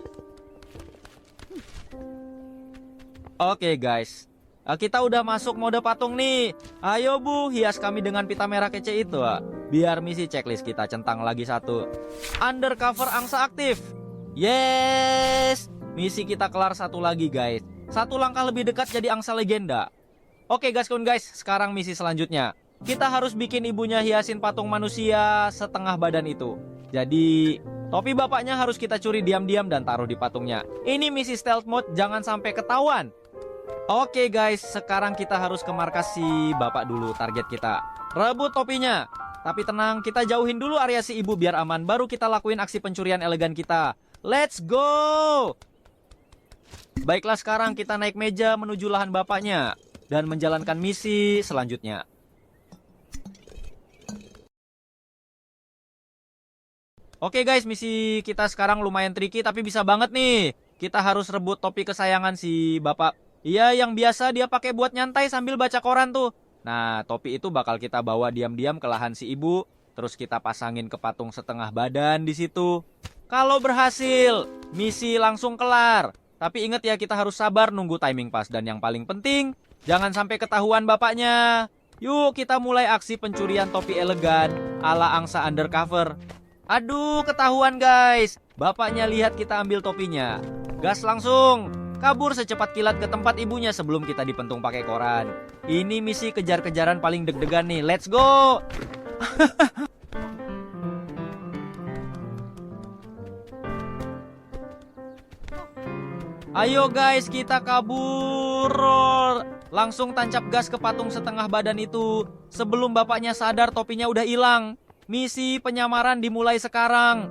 Oke guys, kita udah masuk mode patung nih. Ayo bu, hias kami dengan pita merah kece itu. Biar misi checklist kita centang lagi satu. Undercover angsa aktif. Yes, misi kita kelar satu lagi guys. Satu langkah lebih dekat jadi angsa legenda. Oke guys, sekarang misi selanjutnya. Kita harus bikin ibunya hiasin patung manusia setengah badan itu. Jadi, topi bapaknya harus kita curi diam-diam dan taruh di patungnya. Ini misi stealth mode, jangan sampai ketahuan. Oke guys, sekarang kita harus ke markas si bapak dulu, target kita. Rebut topinya. Tapi tenang, kita jauhin dulu area si ibu biar aman. Baru kita lakuin aksi pencurian elegan kita. Let's go! Baiklah, sekarang kita naik meja menuju lahan bapaknya dan menjalankan misi selanjutnya. Oke guys, misi kita sekarang lumayan tricky tapi bisa banget nih. Kita harus rebut topi kesayangan si bapak. Iya, yang biasa dia pakai buat nyantai sambil baca koran tuh. Nah, topi itu bakal kita bawa diam-diam ke lahan si ibu, terus kita pasangin ke patung setengah badan di situ. Kalau berhasil, misi langsung kelar. Tapi ingat ya, kita harus sabar nunggu timing pas, dan yang paling penting, jangan sampai ketahuan bapaknya. Yuk kita mulai aksi pencurian topi elegan ala angsa undercover. Aduh, ketahuan guys. Bapaknya lihat kita ambil topinya. Gas langsung. Kabur secepat kilat ke tempat ibunya sebelum kita dipentung pakai koran. Ini misi kejar-kejaran paling deg-degan nih. Let's go. Ayo guys, kita kabur. Langsung tancap gas ke patung setengah badan itu. Sebelum bapaknya sadar topinya udah hilang. Misi penyamaran dimulai sekarang.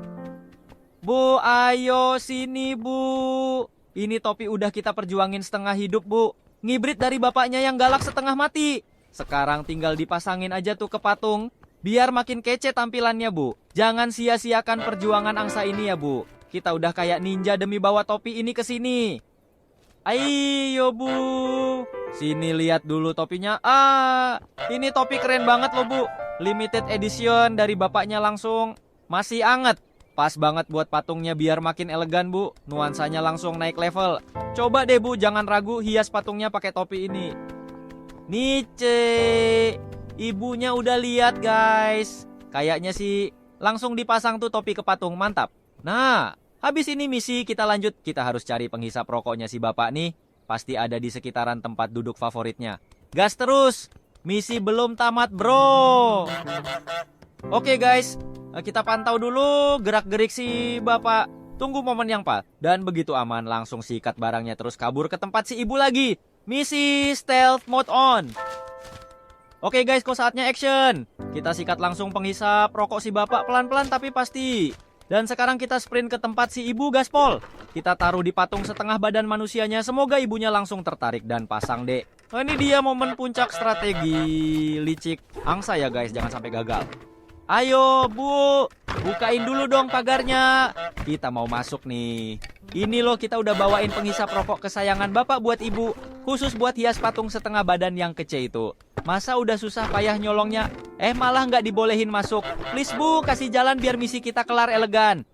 Bu, ayo sini bu. Ini topi udah kita perjuangin setengah hidup bu. Ngibrit dari bapaknya yang galak setengah mati. Sekarang tinggal dipasangin aja tuh ke patung. Biar makin kece tampilannya bu. Jangan sia-siakan perjuangan angsa ini ya bu. Kita udah kayak ninja demi bawa topi ini ke sini. Ayo bu. Sini lihat dulu topinya. Ini topi keren banget loh bu. Limited edition dari bapaknya langsung. Masih anget. Pas banget buat patungnya biar makin elegan bu. Nuansanya langsung naik level. Coba deh bu, jangan ragu hias patungnya pakai topi ini. Nice. Ibunya udah lihat guys. Kayaknya sih langsung dipasang tuh topi ke patung, mantap. Nah, habis ini misi kita lanjut. Kita harus cari penghisap rokoknya si bapak nih. Pasti ada di sekitaran tempat duduk favoritnya. Gas terus. Misi belum tamat bro. Oke guys, kita pantau dulu gerak-gerik si bapak. Tunggu momen yang pas. Dan begitu aman langsung sikat barangnya terus kabur ke tempat si ibu lagi. Misi stealth mode on. Oke guys, kok saatnya action. Kita sikat langsung penghisap rokok si bapak pelan-pelan tapi pasti. Dan sekarang kita sprint ke tempat si ibu gaspol. Kita taruh di patung setengah badan manusianya. Semoga ibunya langsung tertarik dan pasang deh. Oh, ini dia momen puncak strategi licik angsa ya guys, jangan sampai gagal. Ayo Bu, bukain dulu dong pagarnya. Kita mau masuk nih. Ini loh, kita udah bawain penghisap rokok kesayangan Bapak buat Ibu. Khusus buat hias patung setengah badan yang kece itu. Masa udah susah payah nyolongnya, malah nggak dibolehin masuk. Please Bu, kasih jalan biar misi kita kelar elegan.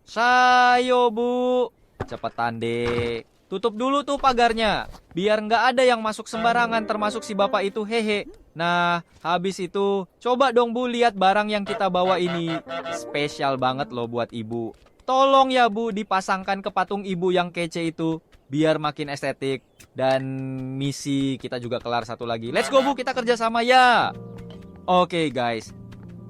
Sayo Bu, cepetan deh. Tutup dulu tuh pagarnya, biar nggak ada yang masuk sembarangan termasuk si bapak itu, hehe. Nah, habis itu, coba dong Bu lihat barang yang kita bawa ini. Spesial banget loh buat ibu. Tolong ya Bu, dipasangkan ke patung ibu yang kece itu, biar makin estetik. Dan misi kita juga kelar satu lagi. Let's go Bu, kita kerja sama ya. Oke guys,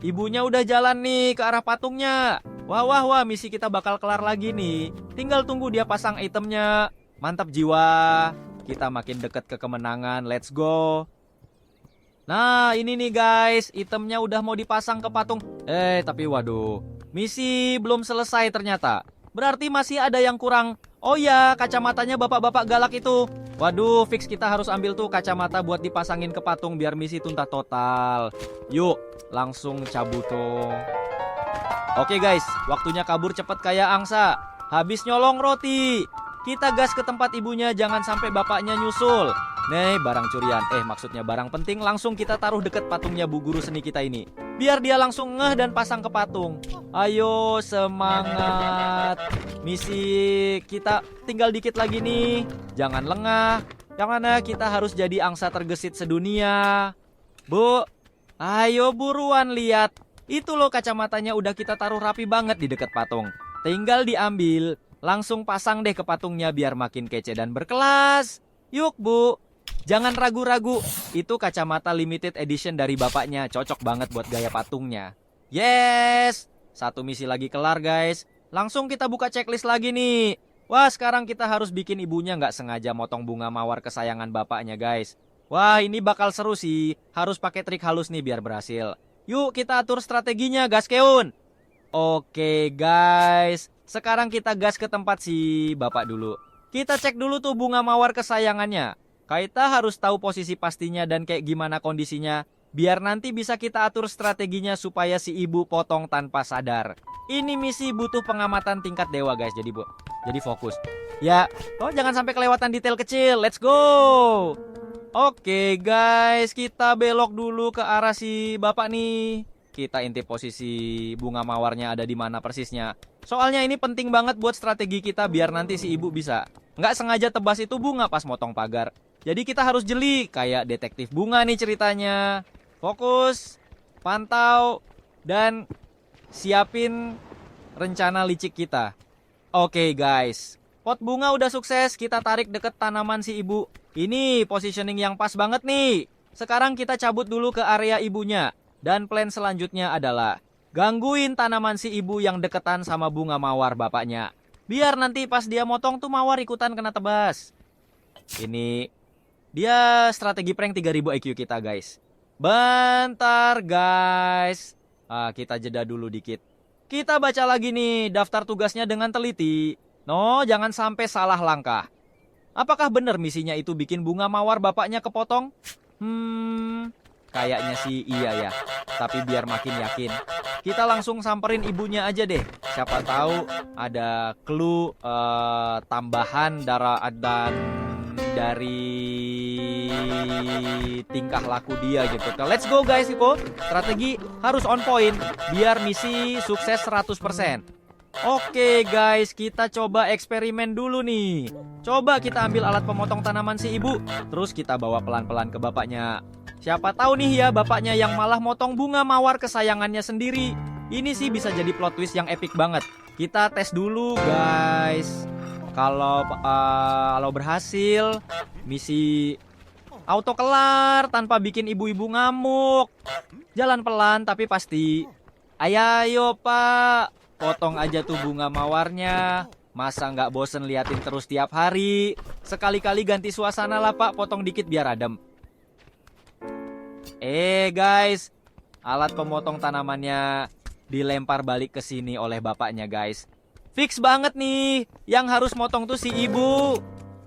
ibunya udah jalan nih ke arah patungnya. Wah, misi kita bakal kelar lagi nih. Tinggal tunggu dia pasang itemnya. Mantap jiwa. Kita makin deket ke kemenangan. Let's go. Nah, ini nih guys, itemnya udah mau dipasang ke patung. Tapi waduh, misi belum selesai ternyata. Berarti masih ada yang kurang. Oh ya, kacamatanya bapak-bapak galak itu. Waduh, fix kita harus ambil tuh kacamata buat dipasangin ke patung biar misi tuntas total. Yuk, langsung cabut tuh. Oke guys, waktunya kabur cepet kayak angsa. Habis nyolong roti. Kita gas ke tempat ibunya, jangan sampai bapaknya nyusul. Nih, barang curian. Maksudnya barang penting langsung kita taruh deket patungnya bu guru seni kita ini. Biar dia langsung ngeh dan pasang ke patung. Ayo, semangat. Misi kita tinggal dikit lagi nih. Jangan lengah. Yang mana kita harus jadi angsa tergesit sedunia. Bu, ayo buruan lihat. Itu loh kacamatanya udah kita taruh rapi banget di deket patung. Tinggal diambil. Langsung pasang deh ke patungnya biar makin kece dan berkelas. Yuk Bu, jangan ragu-ragu. Itu kacamata limited edition dari bapaknya. Cocok banget buat gaya patungnya. Yes, satu misi lagi kelar guys. Langsung kita buka checklist lagi nih. Wah, sekarang kita harus bikin ibunya nggak sengaja motong bunga mawar kesayangan bapaknya guys. Wah, ini bakal seru sih. Harus pakai trik halus nih biar berhasil. Yuk kita atur strateginya gaskeun. Oke guys, sekarang kita gas ke tempat si bapak dulu. Kita cek dulu tuh bunga mawar kesayangannya. Kita harus tahu posisi pastinya dan kayak gimana kondisinya. Biar nanti bisa kita atur strateginya supaya si ibu potong tanpa sadar. Ini misi butuh pengamatan tingkat dewa guys, jadi fokus. Ya, jangan sampai kelewatan detail kecil. Let's go. Oke guys, kita belok dulu ke arah si bapak nih. Kita intip posisi bunga mawarnya ada di mana persisnya. Soalnya ini penting banget buat strategi kita biar nanti si ibu bisa nggak sengaja tebas itu bunga pas motong pagar. Jadi kita harus jeli kayak detektif bunga nih ceritanya. Fokus, pantau, dan siapin rencana licik kita. Oke guys, pot bunga udah sukses. Kita tarik deket tanaman si ibu. Ini positioning yang pas banget nih. Sekarang kita cabut dulu ke area ibunya. Dan plan selanjutnya adalah gangguin tanaman si ibu yang deketan sama bunga mawar bapaknya. Biar nanti pas dia motong tuh mawar ikutan kena tebas. Ini dia strategi prank 3000 IQ kita guys. Bentar guys. Kita jeda dulu dikit. Kita baca lagi nih daftar tugasnya dengan teliti. No, jangan sampai salah langkah. Apakah benar misinya itu bikin bunga mawar bapaknya kepotong? Kayaknya sih iya ya. Tapi biar makin yakin, kita langsung samperin ibunya aja deh. Siapa tahu ada clue tambahan dan dari tingkah laku dia gitu. Let's go guys, Iko. Strategi harus on point biar misi sukses 100%. Oke guys, kita coba eksperimen dulu nih. Coba kita ambil alat pemotong tanaman si ibu, terus kita bawa pelan-pelan ke bapaknya. Siapa tahu nih ya bapaknya yang malah motong bunga mawar kesayangannya sendiri. Ini sih bisa jadi plot twist yang epic banget. Kita tes dulu guys. Kalau berhasil, misi auto kelar tanpa bikin ibu-ibu ngamuk. Jalan pelan tapi pasti. Ayo Pak, potong aja tuh bunga mawarnya. Masa nggak bosen liatin terus tiap hari? Sekali-kali ganti suasana lah Pak, potong dikit biar adem. Guys, alat pemotong tanamannya dilempar balik ke sini oleh bapaknya guys. Fix banget nih, yang harus motong tuh si ibu.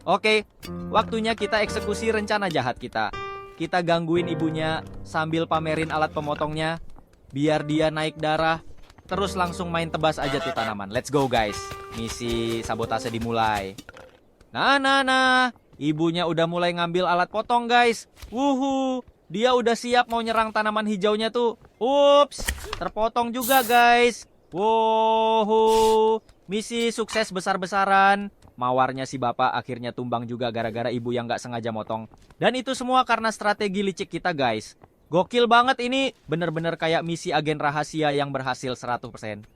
Oke, waktunya kita eksekusi rencana jahat kita. Kita gangguin ibunya sambil pamerin alat pemotongnya, biar dia naik darah. Terus langsung main tebas aja tuh tanaman. Let's go guys, misi sabotase dimulai. Nah, ibunya udah mulai ngambil alat potong guys. Wuhu, dia udah siap mau nyerang tanaman hijaunya tuh. Ups, terpotong juga guys. Wuhu, misi sukses besar-besaran. Mawarnya si bapak akhirnya tumbang juga gara-gara ibu yang gak sengaja motong. Dan itu semua karena strategi licik kita guys. Gokil banget ini, bener-bener kayak misi agen rahasia yang berhasil 100%.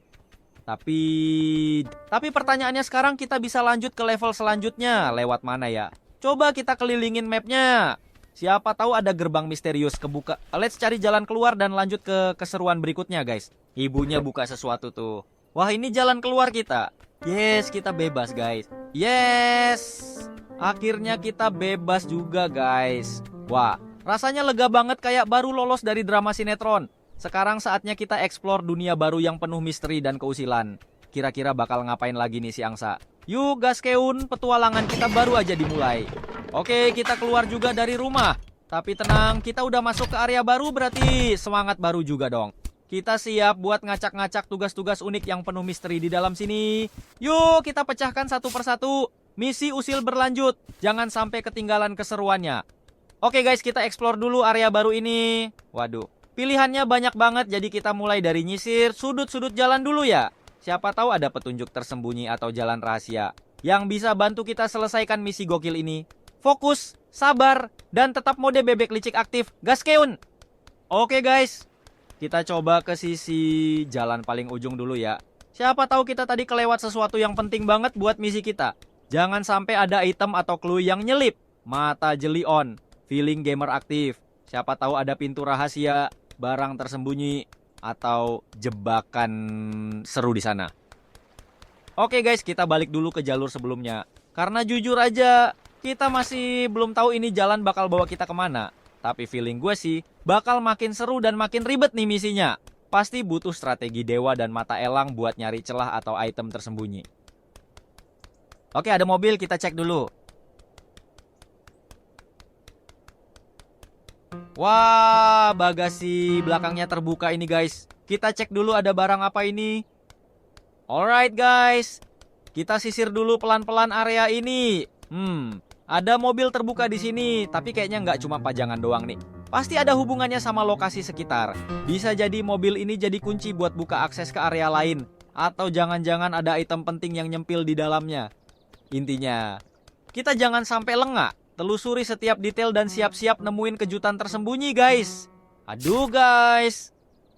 Tapi pertanyaannya sekarang kita bisa lanjut ke level selanjutnya. Lewat mana ya? Coba kita kelilingin mapnya. Siapa tahu ada gerbang misterius kebuka. Let's cari jalan keluar dan lanjut ke keseruan berikutnya guys. Ibunya buka sesuatu tuh. Wah, ini jalan keluar kita. Yes, kita bebas guys. Yes, akhirnya kita bebas juga guys. Wah, rasanya lega banget kayak baru lolos dari drama sinetron. Sekarang saatnya kita explore dunia baru yang penuh misteri dan keusilan. Kira-kira bakal ngapain lagi nih si angsa? Yuk gaskeun, petualangan kita baru aja dimulai. Oke, kita keluar juga dari rumah. Tapi tenang, kita udah masuk ke area baru, berarti semangat baru juga dong. Kita siap buat ngacak-ngacak tugas-tugas unik yang penuh misteri di dalam sini. Yuk kita pecahkan satu persatu. Misi usil berlanjut, jangan sampai ketinggalan keseruannya. Oke guys, kita explore dulu area baru ini. Waduh, pilihannya banyak banget, jadi kita mulai dari nyisir sudut-sudut jalan dulu ya. Siapa tahu ada petunjuk tersembunyi atau jalan rahasia yang bisa bantu kita selesaikan misi gokil ini. Fokus, sabar, dan tetap mode bebek licik aktif. Gaskeun! Oke guys, kita coba ke sisi jalan paling ujung dulu ya. Siapa tahu kita tadi kelewat sesuatu yang penting banget buat misi kita. Jangan sampai ada item atau clue yang nyelip. Mata jeli on, feeling gamer aktif. Siapa tahu ada pintu rahasia, barang tersembunyi, atau jebakan seru di sana. Oke guys, kita balik dulu ke jalur sebelumnya. Karena jujur aja, kita masih belum tahu ini jalan bakal bawa kita kemana. Tapi feeling gue sih, bakal makin seru dan makin ribet nih misinya. Pasti butuh strategi dewa dan mata elang buat nyari celah atau item tersembunyi. Oke, ada mobil, kita cek dulu. Wah, bagasi belakangnya terbuka ini guys. Kita cek dulu ada barang apa ini. Alright guys, kita sisir dulu pelan-pelan area ini. Ada mobil terbuka di sini, tapi kayaknya nggak cuma pajangan doang nih. Pasti ada hubungannya sama lokasi sekitar. Bisa jadi mobil ini jadi kunci buat buka akses ke area lain. Atau jangan-jangan ada item penting yang nyempil di dalamnya. Intinya, kita jangan sampai lengah. Telusuri setiap detail dan siap-siap nemuin kejutan tersembunyi guys. Aduh guys,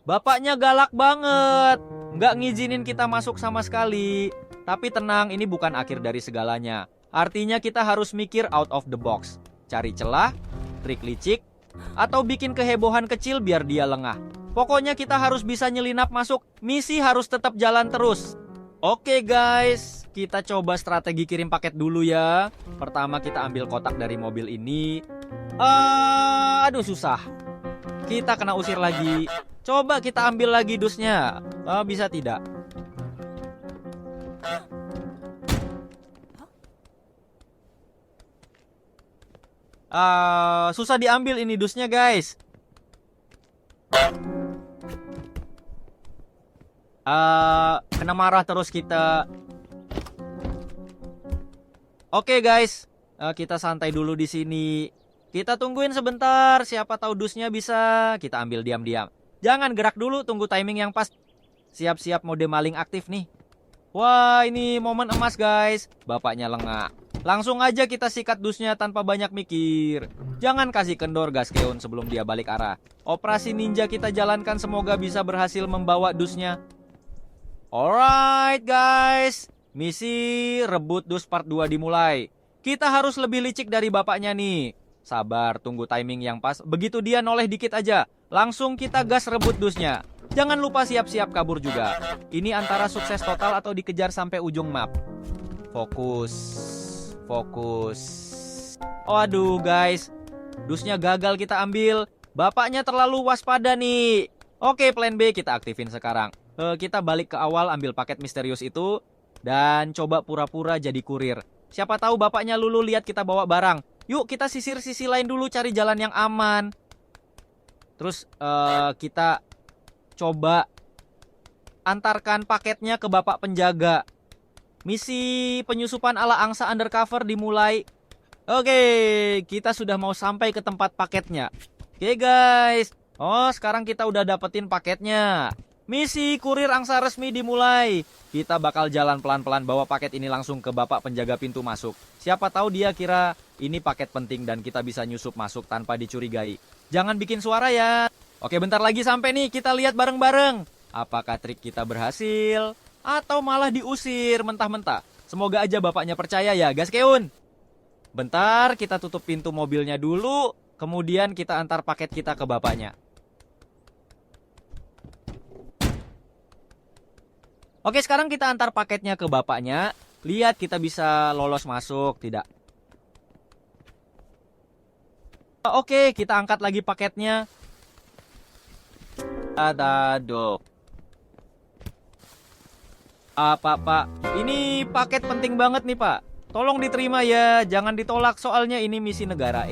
bapaknya galak banget. Nggak ngizinin kita masuk sama sekali. Tapi tenang, ini bukan akhir dari segalanya. Artinya kita harus mikir out of the box. Cari celah, trik licik, atau bikin kehebohan kecil biar dia lengah. Pokoknya kita harus bisa nyelinap masuk. Misi harus tetap jalan terus. Oke guys, kita coba strategi kirim paket dulu ya. Pertama kita ambil kotak dari mobil ini. Aduh susah. Kita kena usir lagi. Coba kita ambil lagi dusnya. Bisa tidak? Susah diambil ini dusnya guys. Kena marah terus kita. Oke guys, kita santai dulu di sini. Kita tungguin sebentar, siapa tahu dusnya bisa kita ambil diam-diam. Jangan gerak dulu, tunggu timing yang pas. Siap-siap mode maling aktif nih. Wah, ini momen emas guys. Bapaknya lengah. Langsung aja kita sikat dusnya tanpa banyak mikir. Jangan kasih kendor gaskeun sebelum dia balik arah. Operasi ninja kita jalankan, semoga bisa berhasil membawa dusnya. Alright guys, misi rebut dus part 2 dimulai. Kita harus lebih licik dari bapaknya nih. Sabar, tunggu timing yang pas. Begitu dia noleh dikit aja, langsung kita gas rebut dusnya. Jangan lupa siap-siap kabur juga. Ini antara sukses total atau dikejar sampai ujung map. Fokus. Waduh guys, dusnya gagal kita ambil. Bapaknya terlalu waspada nih. Oke, plan B kita aktifin sekarang. Kita balik ke awal, ambil paket misterius itu, dan coba pura-pura jadi kurir. Siapa tahu bapaknya Lulu lihat kita bawa barang. Yuk kita sisir sisi lain dulu, cari jalan yang aman. Terus kita coba antarkan paketnya ke bapak penjaga. Misi penyusupan ala angsa undercover dimulai. Oke, kita sudah mau sampai ke tempat paketnya. Oke guys. Oh, sekarang kita udah dapetin paketnya. Misi kurir angsa resmi dimulai. Kita bakal jalan pelan-pelan bawa paket ini langsung ke bapak penjaga pintu masuk. Siapa tahu dia kira ini paket penting dan kita bisa nyusup masuk tanpa dicurigai. Jangan bikin suara ya. Oke, bentar lagi sampai nih, kita lihat bareng-bareng. Apakah trik kita berhasil atau malah diusir mentah-mentah? Semoga aja bapaknya percaya ya, Gaskeun. Bentar, kita tutup pintu mobilnya dulu, kemudian kita antar paket kita ke bapaknya. Oke, sekarang kita antar paketnya ke bapaknya. Lihat kita bisa lolos masuk, tidak? Oke, kita angkat lagi paketnya. Adado. Pak, ini paket penting banget nih, Pak. Tolong diterima ya, jangan ditolak soalnya ini misi negara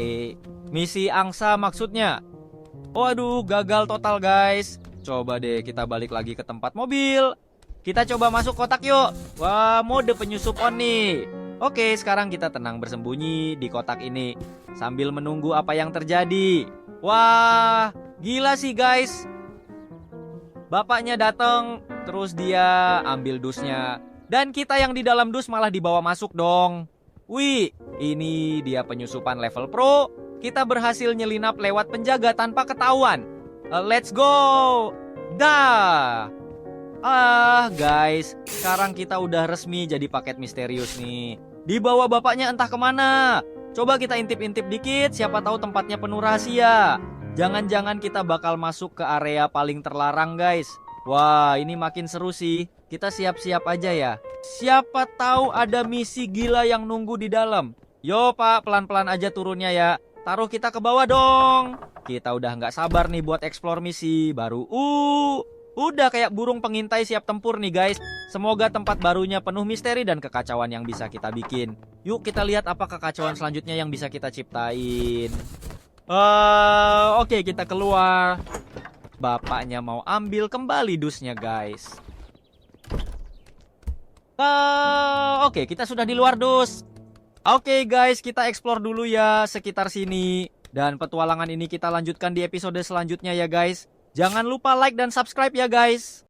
Misi angsa maksudnya. Waduh, gagal total guys. Coba deh kita balik lagi ke tempat mobil. Kita coba masuk kotak yuk. Wah, mode penyusup on nih. Oke, sekarang kita tenang bersembunyi di kotak ini sambil menunggu apa yang terjadi. Wah, gila sih guys. Bapaknya datang, terus dia ambil dusnya. Dan kita yang di dalam dus malah dibawa masuk dong. Wih, ini dia penyusupan level pro. Kita berhasil nyelinap lewat penjaga tanpa ketahuan. Let's go. Dah. Guys, sekarang kita udah resmi jadi paket misterius nih. Dibawa bapaknya entah kemana. Coba kita intip-intip dikit, siapa tahu tempatnya penuh rahasia. Jangan-jangan kita bakal masuk ke area paling terlarang guys. Wah, ini makin seru sih. Kita siap-siap aja ya. Siapa tahu ada misi gila yang nunggu di dalam. Yo pak, pelan-pelan aja turunnya ya. Taruh kita ke bawah dong. Kita udah nggak sabar nih buat explore misi baru. Udah kayak burung pengintai siap tempur nih guys. Semoga tempat barunya penuh misteri dan kekacauan yang bisa kita bikin. Yuk kita lihat apa kekacauan selanjutnya yang bisa kita ciptain. Oke, kita keluar. Bapaknya mau ambil kembali dusnya guys. Oke, kita sudah di luar dus. Oke guys, kita explore dulu ya sekitar sini. Dan petualangan ini kita lanjutkan di episode selanjutnya ya guys. Jangan lupa like dan subscribe ya guys.